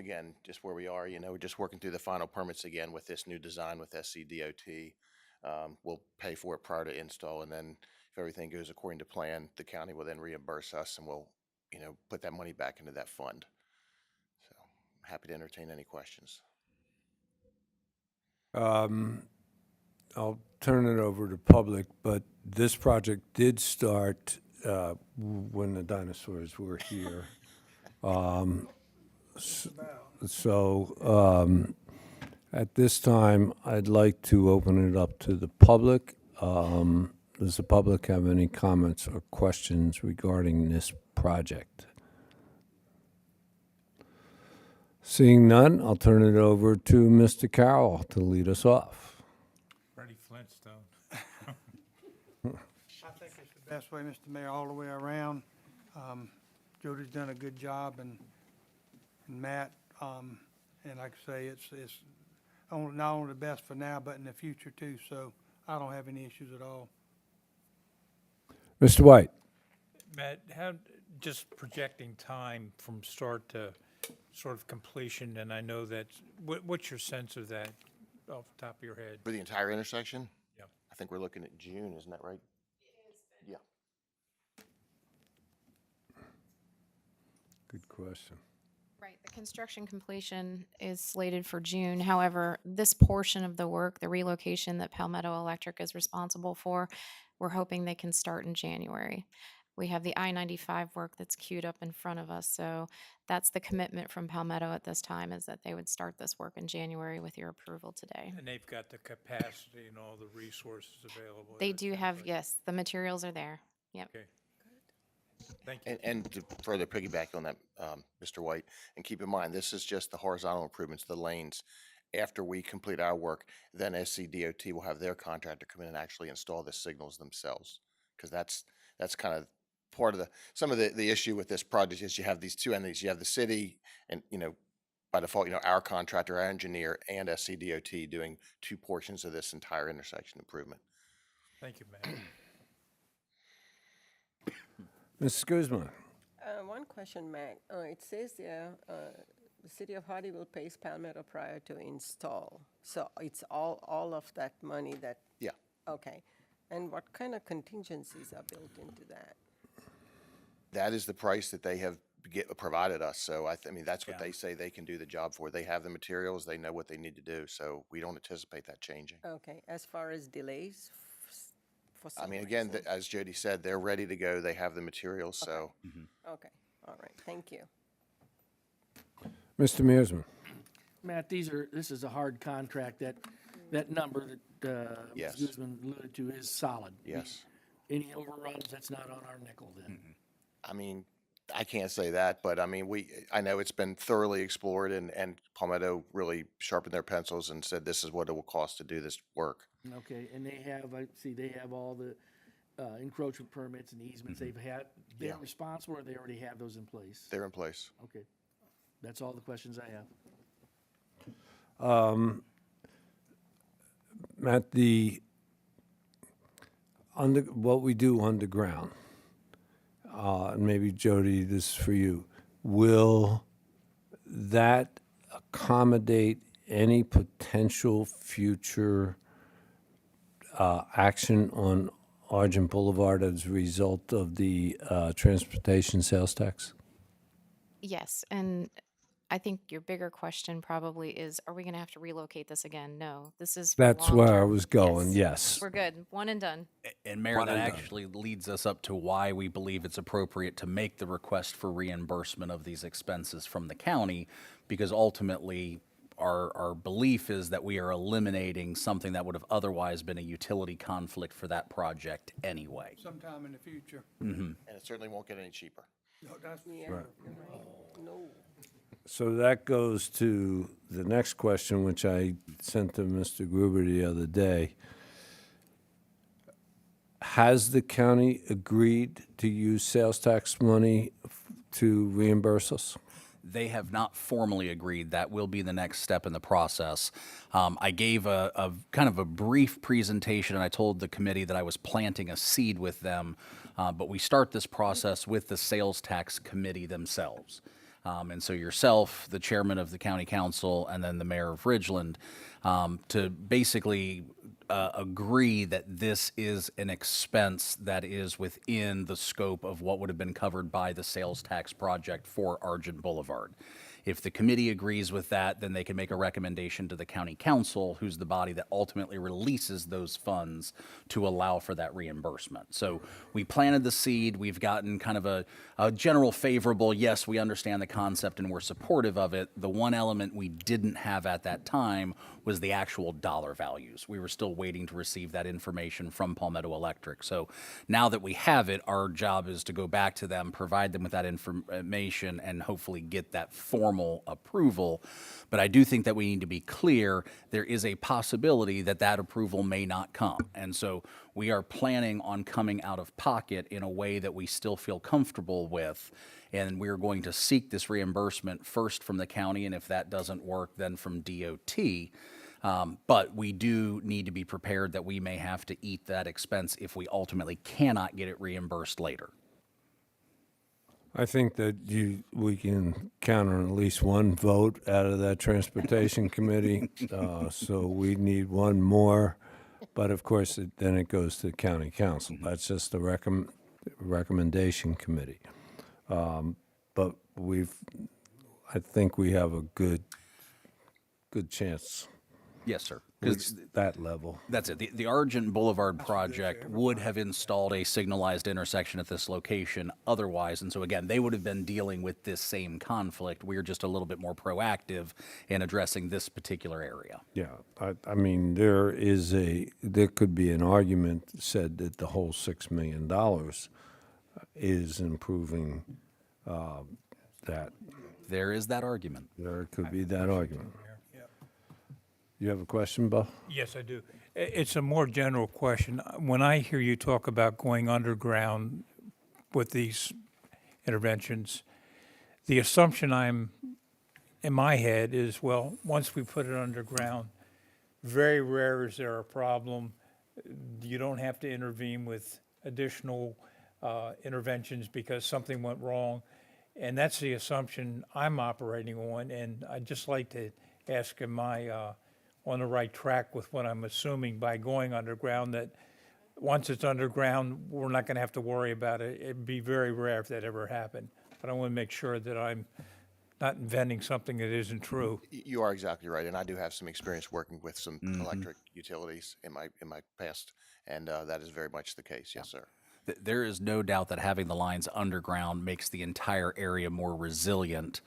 where we are, we're just working through the final permits again with this new design with SCDOT. We'll pay for it prior to install, and then if everything goes according to plan, the county will then reimburse us, and we'll put that money back into that fund. So happy to entertain any questions. I'll turn it over to public, but this project did start when the dinosaurs were here. So at this time, I'd like to open it up to the public. Does the public have any comments or questions regarding this project? Seeing none, I'll turn it over to Mr. Carroll to lead us off. Freddie Flintstone. I think it's the best way, Mr. Mayor, all the way around. Jody's done a good job, and Matt, and like I say, it's not only the best for now, but in the future too, so I don't have any issues at all. Mr. White? Matt, just projecting time from start to sort of completion, and I know that, what's your sense of that off the top of your head? For the entire intersection? Yep. I think we're looking at June, isn't that right? Yeah. Good question. Right, the construction completion is slated for June. However, this portion of the work, the relocation that Palmetto Electric is responsible for, we're hoping they can start in January. We have the I-95 work that's queued up in front of us, so that's the commitment from Palmetto at this time, is that they would start this work in January with your approval today. And they've got the capacity and all the resources available. They it do sounds have, like. yes, the materials are there. Yep. Okay. Thank you. And to further piggyback on that, Mr. White, and keep in mind, this is just the horizontal improvements, the lanes. After we complete our work, then SCDOT will have their contractor come in and actually install the signals themselves. Because that's kind of part of some of the issue with this project is you have these two entities. You have the city and, by default, our contractor, our engineer, and SCDOT doing two portions of this entire intersection improvement. Thank you, Matt. Mrs. Guzman? One question, Mac. It says there, the city of Hardyville pays Palmetto prior to install. So it's all of that money that, Yeah. okay. And what kind of contingencies are built into that? That is the price that they have provided us. So I mean, that's what Yeah. they say they can do the job for. They have the materials, they know what they need to do. So we don't anticipate that changing. Okay, as far as delays for some I mean, again, reason? as Jody said, they're ready to go. They have the materials, so. Okay, all right, thank you. Mr. Mearsman? Matt, this is a hard contract. That number that Yes. Ms. Guzman alluded to is solid. Yes. Any overruns, that's not on our nickel then. I mean, I can't say that, but I mean, I know it's been thoroughly explored and Palmetto really sharpened their pencils and said, this is what it will cost to do this work. Okay, and they have all the encroachment permits and easements they're Yeah. responsible, or they already have those in place? They're in place. Okay, that's all the questions I have. Matt, what we do underground, and maybe Jody, this is for you, will that accommodate any potential future action on Argent Boulevard as a result of the transportation sales tax? Yes, and I think your bigger question probably is, are we going to have to relocate this again? No, this is for That's where I long-term. was going, yes. We're good. One and done. And Mayor, that actually leads us up to why we believe it's appropriate to make the request for reimbursement of these expenses from the county, because ultimately, our belief is that we are eliminating something that would have otherwise been a utility conflict for that project anyway. Sometime in the future. And it certainly won't get any cheaper. No, that's for Yeah, sure. no. So that goes to the next question, which I sent to Mr. Gruber the other day. Has the county agreed to use sales tax money to reimburse us? They have not formally agreed. That will be the next step in the process. I gave a kind of a brief presentation, and I told the committee that I was planting a seed with them. But we start this process with the sales tax committee themselves. And so yourself, the chairman of the county council, and then the mayor of Ridgeland, to basically agree that this is an expense that is within the scope of what would have been covered by the sales tax project for Argent Boulevard. If the committee agrees with that, then they can make a recommendation to the county council, who's the body that ultimately releases those funds to allow for that reimbursement. So we planted the seed. We've gotten kind of a general favorable, yes, we understand the concept and we're supportive of it. The one element we didn't have at that time was the actual dollar values. We were still waiting to receive that information from Palmetto Electric. So now that we have it, our job is to go back to them, provide them with that information, and hopefully get that formal approval. But I do think that we need to be clear, there is a possibility that that approval may not come. And so we are planning on coming out of pocket in a way that we still feel comfortable with. And we're going to seek this reimbursement first from the county, and if that doesn't work, then from DOT. But we do need to be prepared that we may have to eat that expense if we ultimately cannot get it reimbursed later. I think that we can count on at least one vote out of that transportation committee. So we need one more, but of course, then it goes to the county council. That's just the recommendation committee. But I think we have a good chance Yes, sir. with that level. That's it. The Argent Boulevard project would have installed a signalized intersection at this location otherwise. And so again, they would have been dealing with this same conflict. We're just a little bit more proactive in addressing this particular area. Yeah, I mean, there could be an argument said that the whole $6 million is improving that. There is that argument. There could be that argument. You have a question, Bo? Yes, I do. It's a more general question. When I hear you talk about going underground with these interventions, the assumption in my head is, well, once we put it underground, very rare is there a problem. You don't have to intervene with additional interventions because something went wrong. And that's the assumption I'm operating on. And I'd just like to ask, am I on the right track with what I'm assuming by going underground, that once it's underground, we're not going to have to worry about it? It'd be very rare if that ever happened. But I want to make sure that I'm not inventing something that isn't true. You are exactly right, and I do have some experience working with some electric utilities in my past, and that is very much the case. Yes, sir. There is no doubt that having the lines underground makes the entire area more resilient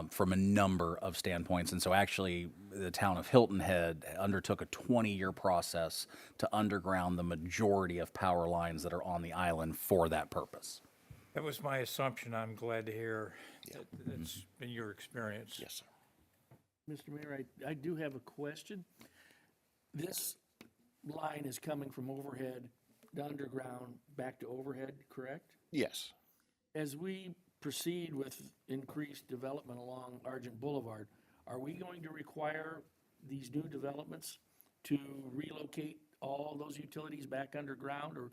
from a number of standpoints. And so actually, the town of Hilton Head undertook a 20-year process to underground the majority of power lines that are on the island for that purpose. That was my assumption. I'm glad to hear that that's been your experience. Yes, sir. Mr. Mayor, I do have a question. This line is coming from overhead to underground back to overhead, correct? Yes. As we proceed with increased development along Argent Boulevard, are we going to require these new developments to relocate all those utilities back underground, or are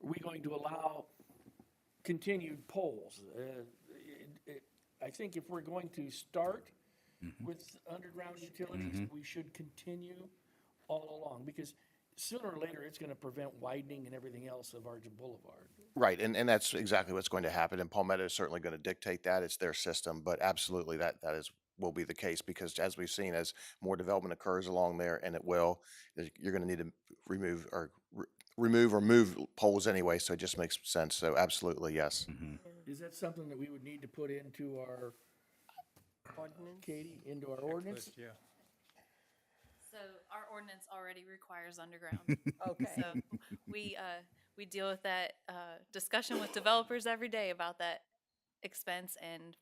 we going to allow continued poles? I think if we're going to start with underground utilities, we should continue all along, because sooner or later, it's going to prevent widening and everything else of Argent Boulevard. Right, and that's exactly what's going to happen, and Palmetto is certainly going to dictate that. It's their system, but absolutely that will be the case, because as we've seen, as more development occurs along there, and it will, you're going to need to remove or move poles anyway, so it just makes sense. So absolutely, yes. Is that something that we would need to put into our, Katie, into our ordinance? Yeah. So our ordinance already requires underground. Okay. So we deal with that discussion with developers every day about that expense, and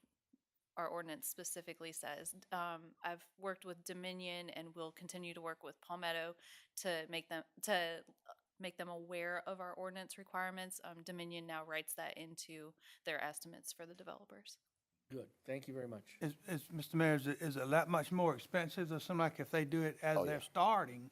our ordinance specifically says. I've worked with Dominion and will continue to work with Palmetto to make them aware of our ordinance requirements. Dominion now writes that into their estimates for the developers. Good, thank you very much. Mr. Mayor, is it that much more expensive? Or something like if they do it as they're starting,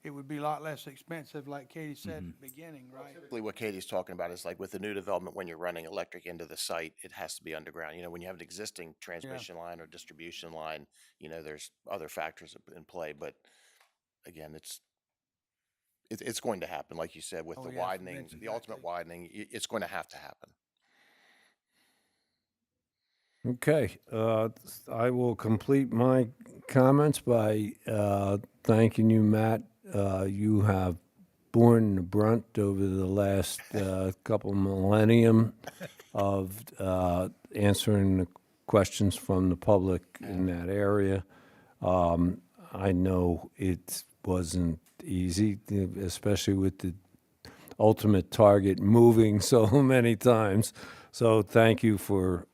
it would be a lot less expensive, like Katie said at the beginning, right? Typically, what Katie's talking about is like with the new development, when you're running electric into the site, it has to be underground. You know, when you have an existing transmission line or distribution line, you know, there's other factors in play. But again, it's going to happen, like you said, with the widening, the ultimate widening. It's going to have to happen. Okay, I will complete my comments by thanking you, Matt. You have borne the brunt over the last couple millennium of answering the questions from the public in that area. I know it wasn't easy, especially with the ultimate target moving so many times. So thank you for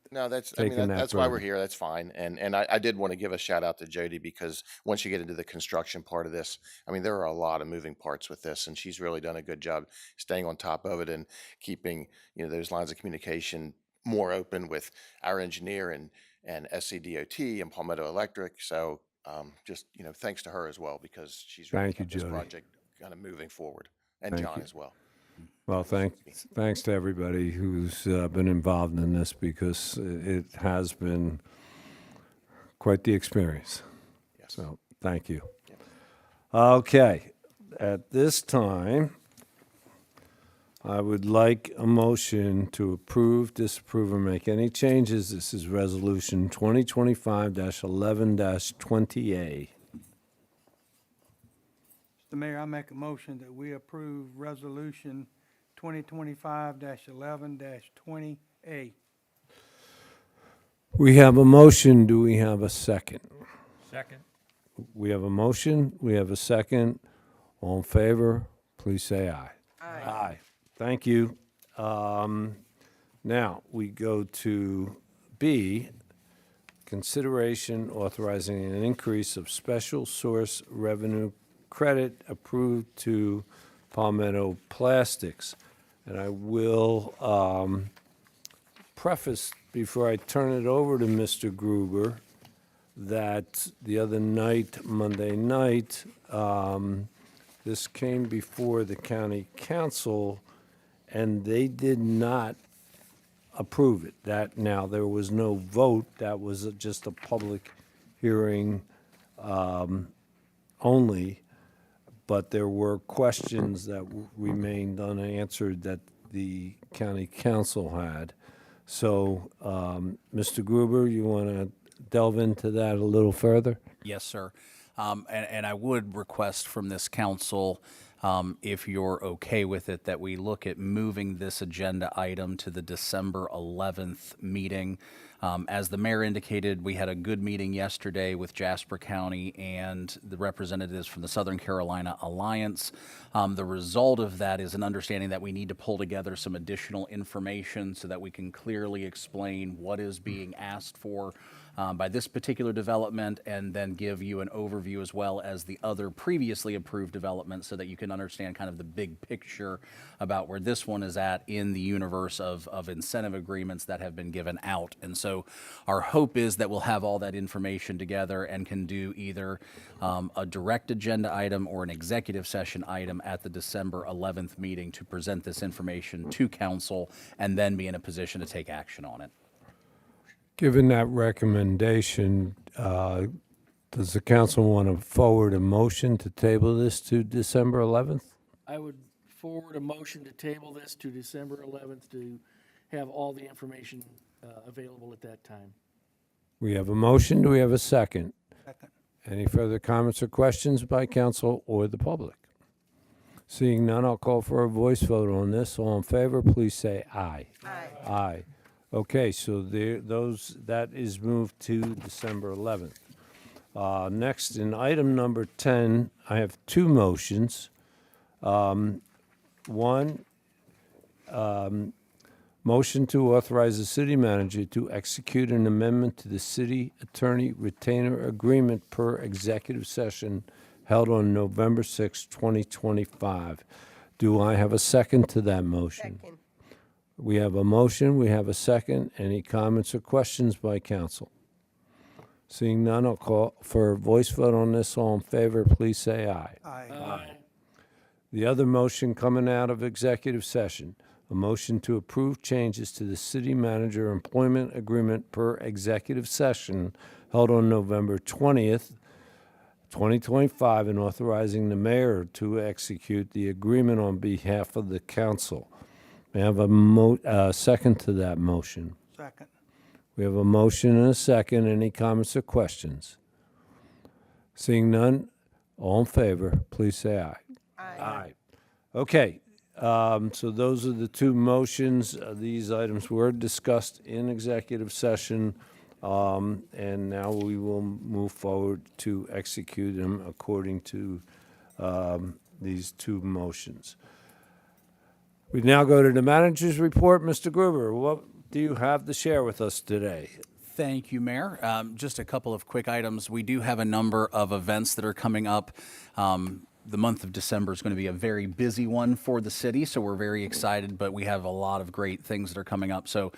No, that's, taking that that's why we're burden. here. That's fine. And I did want to give a shout out to Jody because once you get into the construction part of this, there are a lot of moving parts with this, and she's really done a good job staying on top of it and keeping, those lines of communication more open with our engineer and SCDOT and Palmetto Electric. So, just, thanks to her as well because she's really Thank you, kept this Jody. project kind of moving forward, and Thank John you. as well. Well, thanks to everybody who's been involved in this because it has been quite the experience. Yes. So, thank you. Okay, at this time, I would like a motion to approve, disapprove, or make any changes. This is Resolution 2025-11-20A. Mr. Mayor, I make a motion that we approve Resolution 2025-11-20A. We have a motion. Do we have a second? Second. We have a motion, we have a second. All in favor, please say aye. Aye. Thank you. Now, we go to B, consideration authorizing an increase of special source revenue credit approved to Palmetto Plastics. And I will preface, before I turn it over to Mr. Gruber, that the other night, Monday night, this came before the county council, and they did not approve it. Now, there was no vote, that was just a public hearing only, but there were questions that remained unanswered that the county council had. So, Mr. Gruber, you want to delve into that a little further? Yes, sir. And I would request from this council, if you're okay with it, that we look at moving this agenda item to the December 11th meeting. As the mayor indicated, we had a good meeting yesterday with Jasper County and the representatives from the Southern Carolina Alliance. The result of that is an understanding that we need to pull together some additional information so that we can clearly explain what is being asked for by this particular development, and then give you an overview as well as the other previously approved developments so that you can understand kind of the big picture about where this one is at in the universe of incentive agreements that have been given out. And so our hope is that we'll have all that information together and can do either a direct agenda item or an executive session item at the December 11th meeting to present this information to council and then be in a position to take action on it. Given that recommendation, does the council want to forward a motion to table this to December 11th? I would forward a motion to table this to December 11th to have all the information available at that time. We have a motion. Do we have a second? Second. Any further comments or questions by council or the public? Seeing none, I'll call for a voice vote on this. All in favor, please say aye. Aye. Aye. Okay, so that is moved to December 11th. Next, in item number 10, I have two motions. One, motion to authorize the city manager to execute an amendment to the city attorney retainer agreement per executive session held on November 6, 2025. Do I have a second to that motion? Second. We have a motion, we have a second. Any comments or questions by council? Seeing none, I'll call for a voice vote on this. All in favor, please say aye. Aye. The other motion coming out of executive session, a motion to approve changes to the city manager employment agreement per executive session held on November 20th, 2025, and authorizing the mayor to execute the agreement on behalf of the council. May I have a second to that motion? Second. We have a motion and a second. Any comments or questions? Seeing none, all in favor, please say aye. Aye. Okay, so those are the two motions. These items were discussed in executive session, and now we will move forward to execute them according to these two motions. We now go to the manager's report. Mr. Gruber, what do you have to share with us today? Thank you, Mayor. Just a couple of quick items. We do have a number of events that are coming up. The month of December is going to be a very busy one for the city, so we're very excited, but we have a lot of great things that are coming up. So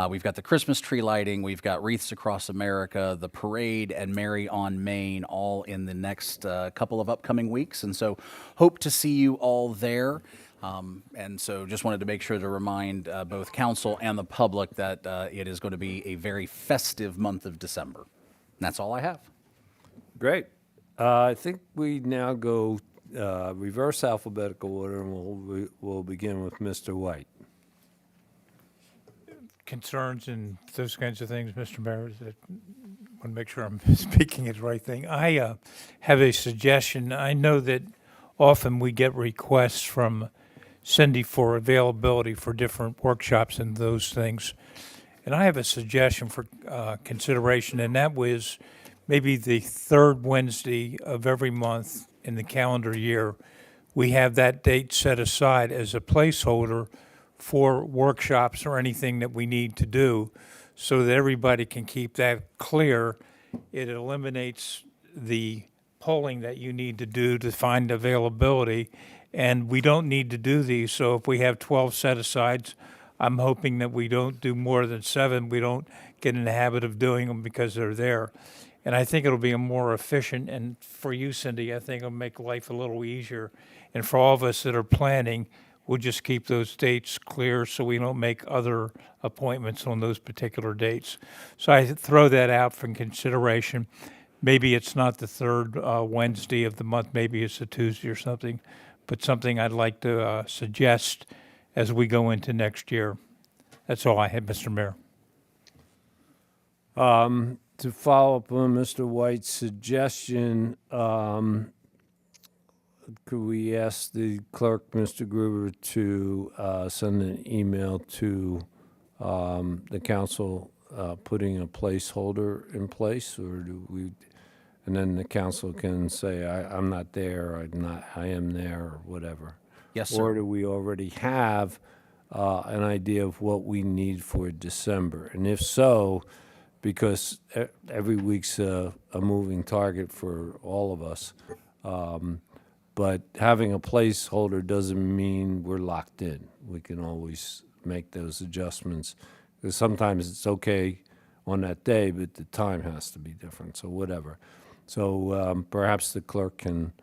we've got the Christmas tree lighting, we've got Wreaths Across America, the parade, and Mary on Main, all in the next couple of upcoming weeks. And so hope to see you all there. And so just wanted to make sure to remind both council and the public that it is going to be a very festive month of December. And that's all I have. Great. I think we now go reverse alphabetical order, and we'll begin with Mr. White. Concerns and those kinds of things, Mr. Mayor, that want to make sure I'm speaking the right thing. I have a suggestion. I know that often we get requests from Cindy for availability for different workshops and those things. And I have a suggestion for consideration, and that was maybe the third Wednesday of every month in the calendar year, we have that date set aside as a placeholder for workshops or anything that we need to do so that everybody can keep that clear. It eliminates the polling that you need to do to find availability, and we don't need to do these. So if we have 12 set-asides, I'm hoping that we don't do more than 7. We don't get in the habit of doing them because they're there. And I think it'll be a more efficient, and for you, Cindy, I think it'll make life a little easier. And for all of us that are planning, we'll just keep those dates clear so we don't make other appointments on those particular dates. So I throw that out for consideration. Maybe it's not the third Wednesday of the month, maybe it's a Tuesday or something, but something I'd like to suggest as we go into next year. That's all I had, Mr. Mayor. To follow up on Mr. White's suggestion, could we ask the clerk, Mr. Gruber, to send an email to the council putting a placeholder in place, or do we? And then the council can say, I'm not there, I am there, or whatever. Yes, sir. Or do we already have an idea of what we need for December? And if so, because every week's a moving target for all of us, but having a placeholder doesn't mean we're locked in. We can always make those adjustments, because sometimes it's okay on that day, but the time has to be different, so whatever. So perhaps the clerk can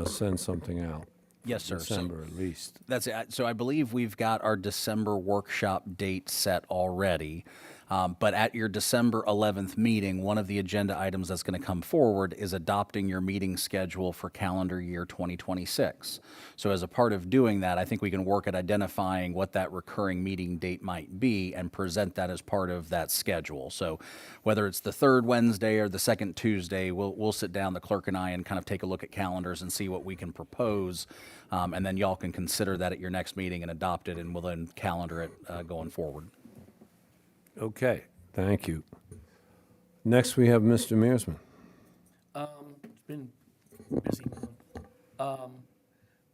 send something out. Yes, sir. December at least. That's it. So I believe we've got our December workshop date set already. But at your December 11th meeting, one of the agenda items that's going to come forward is adopting your meeting schedule for calendar year 2026. So as a part of doing that, I think we can work at identifying what that recurring meeting date might be and present that as part of that schedule. So whether it's the third Wednesday or the second Tuesday, we'll sit down, the clerk and I, and kind of take a look at calendars and see what we can propose. And then y'all can consider that at your next meeting and adopt it, and we'll then calendar it going forward. Okay, thank you. Next, we have Mr. Mearsman. It's been busy.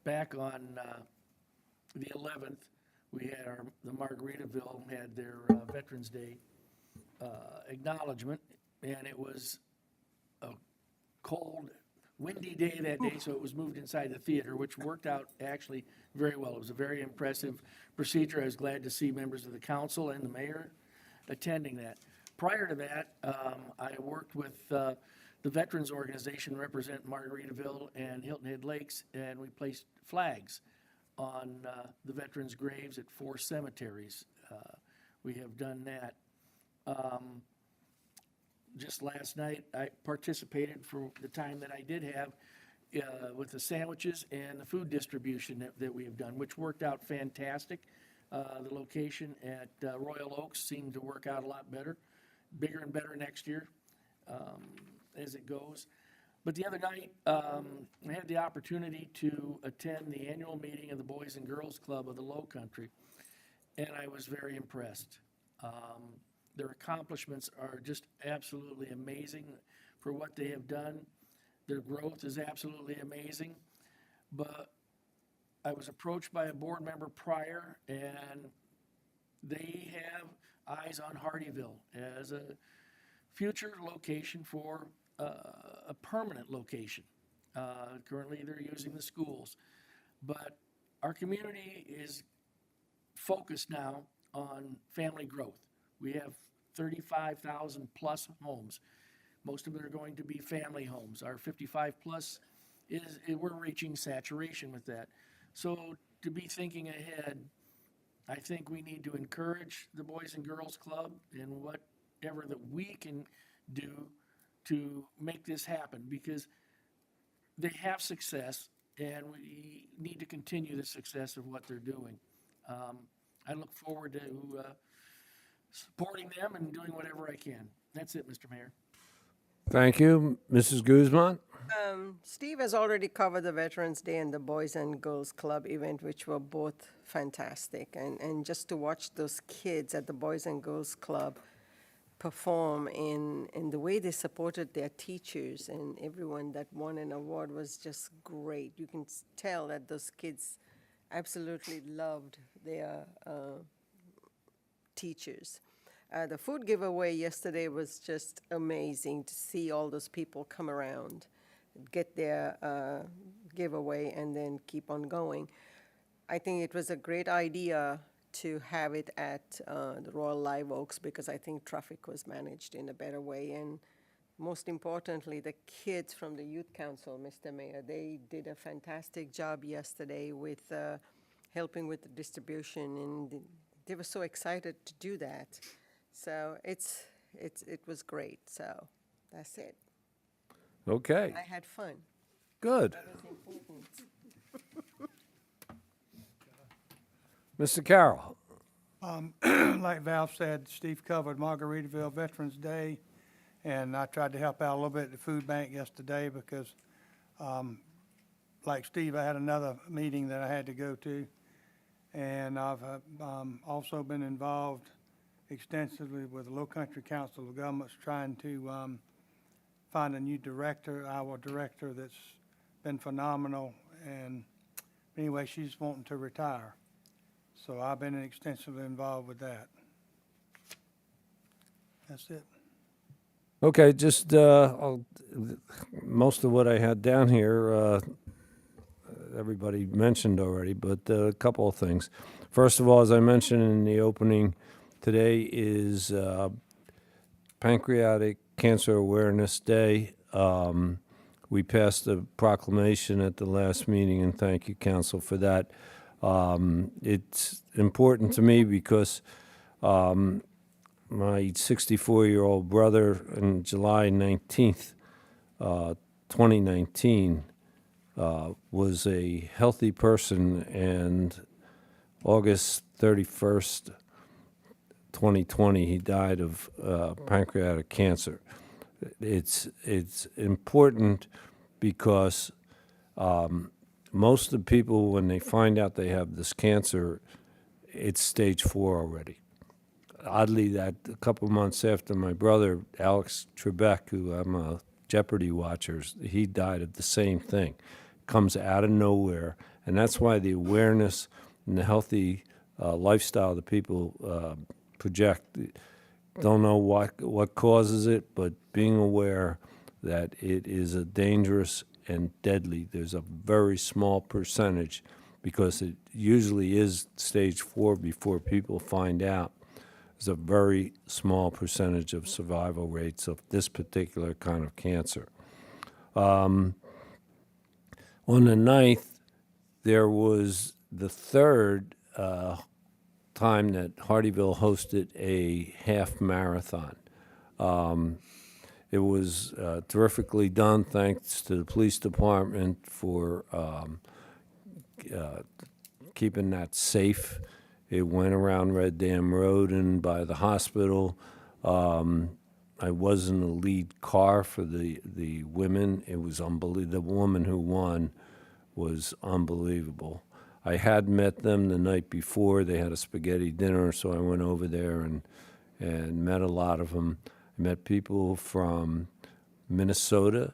Back on the 11th, we had the Margaritaville had their Veterans Day acknowledgement, and it was a cold, windy day that day, so it was moved inside the theater, which worked out actually very well. It was a very impressive procedure. I was glad to see members of the council and the mayor attending that. Prior to that, I worked with the Veterans Organization representing Margaritaville and Hilton Head Lakes, and we placed flags on the veterans' graves at 4 cemeteries. We have done that. Just last night, I participated for the time that I did have with the sandwiches and the food distribution that we have done, which worked out fantastic. The location at Royal Oaks seemed to work out a lot better, bigger and better next year as it goes. But the other night, I had the opportunity to attend the annual meeting of the Boys and Girls Club of the Low Country, and I was very impressed. Their accomplishments are just absolutely amazing for what they have done. Their growth is absolutely amazing. But I was approached by a board member prior, and they have eyes on Hardyville as a future location for a permanent location. Currently, they're using the schools. But our community is focused now on family growth. We have 35,000 plus homes. Most of them are going to be family homes. Our 55 plus we're reaching saturation with that. So to be thinking ahead, I think we need to encourage the Boys and Girls Club and whatever that we can do to make this happen, because they have success and we need to continue the success of what they're doing. I look forward to supporting them and doing whatever I can. That's it, Mr. Mayor. Thank you. Mrs. Guzman? Steve has already covered the Veterans Day and the Boys and Girls Club event, which were both fantastic. And just to watch those kids at the Boys and Girls Club perform in the way they supported their teachers and everyone that won an award was just great. You can tell that those kids absolutely loved their teachers. The food giveaway yesterday was just amazing to see all those people come around, get their giveaway, and then keep on going. I think it was a great idea to have it at the Royal Live Oaks, because I think traffic was managed in a better way. And most importantly, the kids from the Youth Council, Mr. Mayor, they did a fantastic job yesterday with helping with the distribution, and they were so excited to do that. So it was great. So that's it. Okay, I had fun. good. That was important. Mr. Carroll? Like Val said, Steve covered Margaritaville Veterans Day, and I tried to help out a little bit at the food bank yesterday because, like Steve, I had another meeting that I had to go to. And I've also been involved extensively with the Low Country Council of Governments trying to find a new director, our director that's been phenomenal. And anyway, she's wanting to retire. So I've been extensively involved with that. That's it. Okay, just most of what I had down here, everybody mentioned already, but a couple of things. First of all, as I mentioned in the opening, today is Pancreatic Cancer Awareness Day. We passed a proclamation at the last meeting, and thank you, Council, for that. It's important to me because my 64-year-old brother on July 19th, 2019, was a healthy person, and August 31st, 2020, he died of pancreatic cancer. It's important because most of the people, when they find out they have this cancer, it's stage 4 already. Oddly, that a couple months after my brother, Alex Trebek, who I'm a Jeopardy watcher, he died of the same thing. Comes out of nowhere, and that's why the awareness and the healthy lifestyle that people project, don't know what causes it, but being aware that it is a dangerous and deadly. There's a very small percentage, because it usually is stage 4 before people find out. There's a very small percentage of survival rates of this particular kind of cancer. On the 9th, there was the third time that Hardyville hosted a half marathon. It was terrifically done, thanks to the police department for keeping that safe. It went around Red Dam Road and by the hospital. I was in the lead car for the women. It was unbelievable. The woman who won was unbelievable. I had met them the night before. They had a spaghetti dinner, so I went over there and met a lot of them. I met people from Minnesota,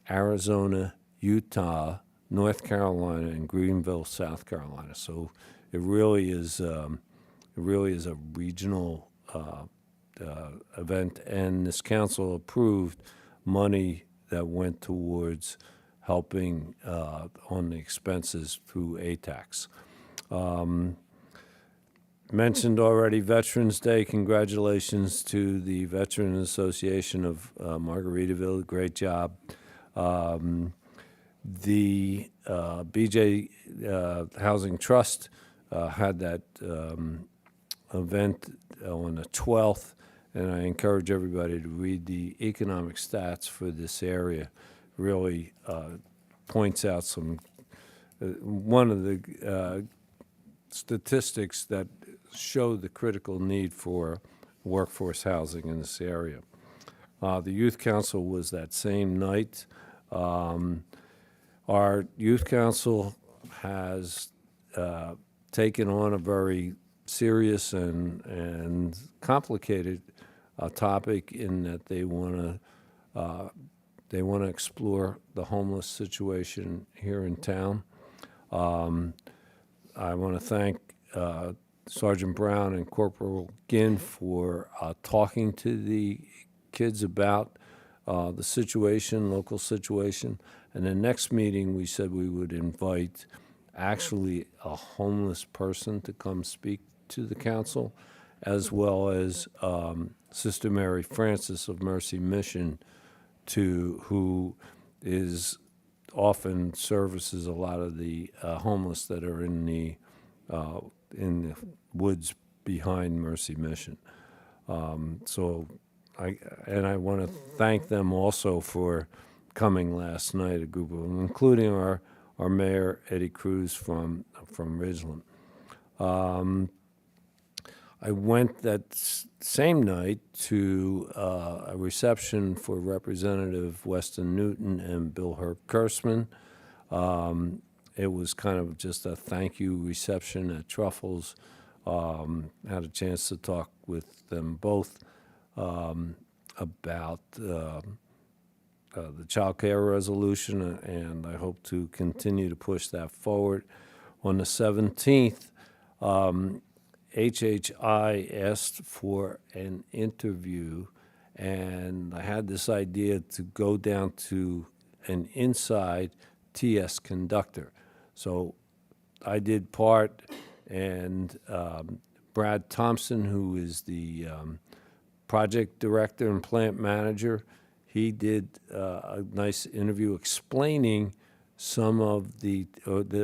Arizona, Utah, North Carolina, and Greenville, South Carolina. So it really is a regional event, and this council approved money that went towards helping on the expenses through ATAX. Mentioned already Veterans Day. Congratulations to the Veteran Association of Margaritaville. Great job. The BJ Housing Trust had that event on the 12th, and I encourage everybody to read the economic stats for this area. Really points out some one of the statistics that show the critical need for workforce housing in this area. The Youth Council was that same night. Our Youth Council has taken on a very serious and complicated topic in that they want to explore the homeless situation here in town. I want to thank Sergeant Brown and Corporal Ginn for talking to the kids about the situation, local situation. And the next meeting, we said we would invite actually a homeless person to come speak to the council, as well as Sister Mary Francis of Mercy Mission, who is often services a lot of the homeless that are in the woods behind Mercy Mission. So I want to thank them also for coming last night, a group of them, including our mayor, Eddie Cruz from Ridgeland. I went that same night to a reception for Representative Weston Newton and Bill Herb Kurtzman. It was kind of just a thank you reception at Truffles. Had a chance to talk with them both about the child care resolution, and I hope to continue to push that forward. On the 17th, HHI asked for an interview, and I had this idea to go down to an inside TS conductor. So I did part, and Brad Thompson, who is the project director and plant manager, he did a nice interview explaining some of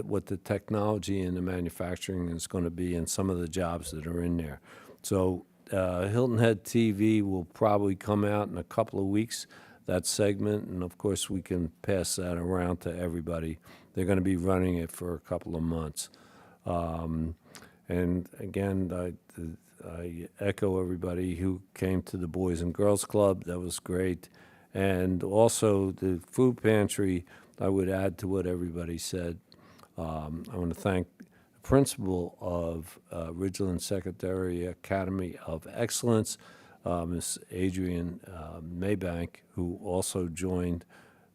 what the technology and the manufacturing is going to be and some of the jobs that are in there. So Hilton Head TV will probably come out in a couple of weeks, that segment, and of course we can pass that around to everybody. They're going to be running it for a couple of months. And again, I echo everybody who came to the Boys and Girls Club. That was great. And also the food pantry, I would add to what everybody said. I want to thank the principal of Ridgeland Secretary Academy of Excellence, Ms. Adrienne Maybank, who also joined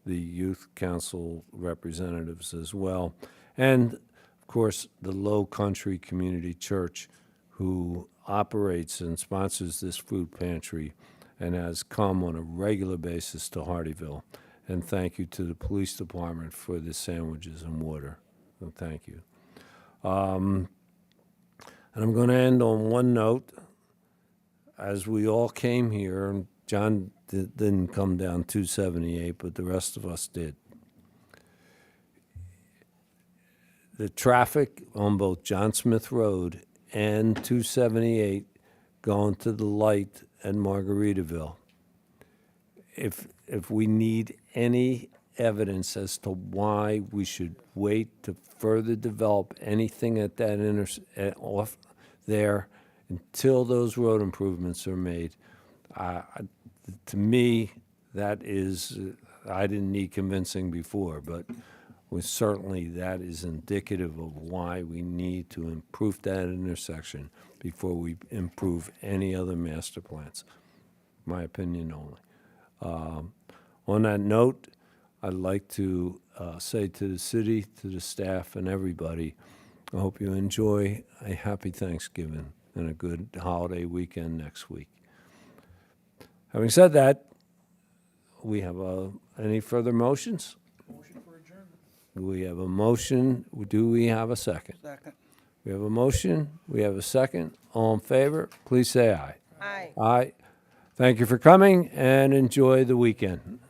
the Youth Council representatives as well. And, of course, the Low Country Community Church, who operates and sponsors this food pantry and has come on a regular basis to Hardeeville. And thank you to the police department for the sandwiches and water. So thank you. And I'm going to end on one note. As we all came here, and John didn't come down 278, but the rest of us did. The traffic on both John Smith Road and 278 going to the light at Margaritaville. If we need any evidence as to why we should wait to further develop anything at that there until those road improvements are made. To me, that is, I didn't need convincing before, but certainly that is indicative of why we need to improve that intersection before we improve any other master plans. My opinion only. On that note, I'd like to say to the city, to the staff, and everybody, I hope you enjoy a happy Thanksgiving and a good holiday weekend next week. Having said that, we have any further motions? Motion for adjournment. We have a motion. Do we have a second? Second. We have a motion. We have a second. All in favor, please say aye. Aye. Aye. Thank you for coming and enjoy the weekend.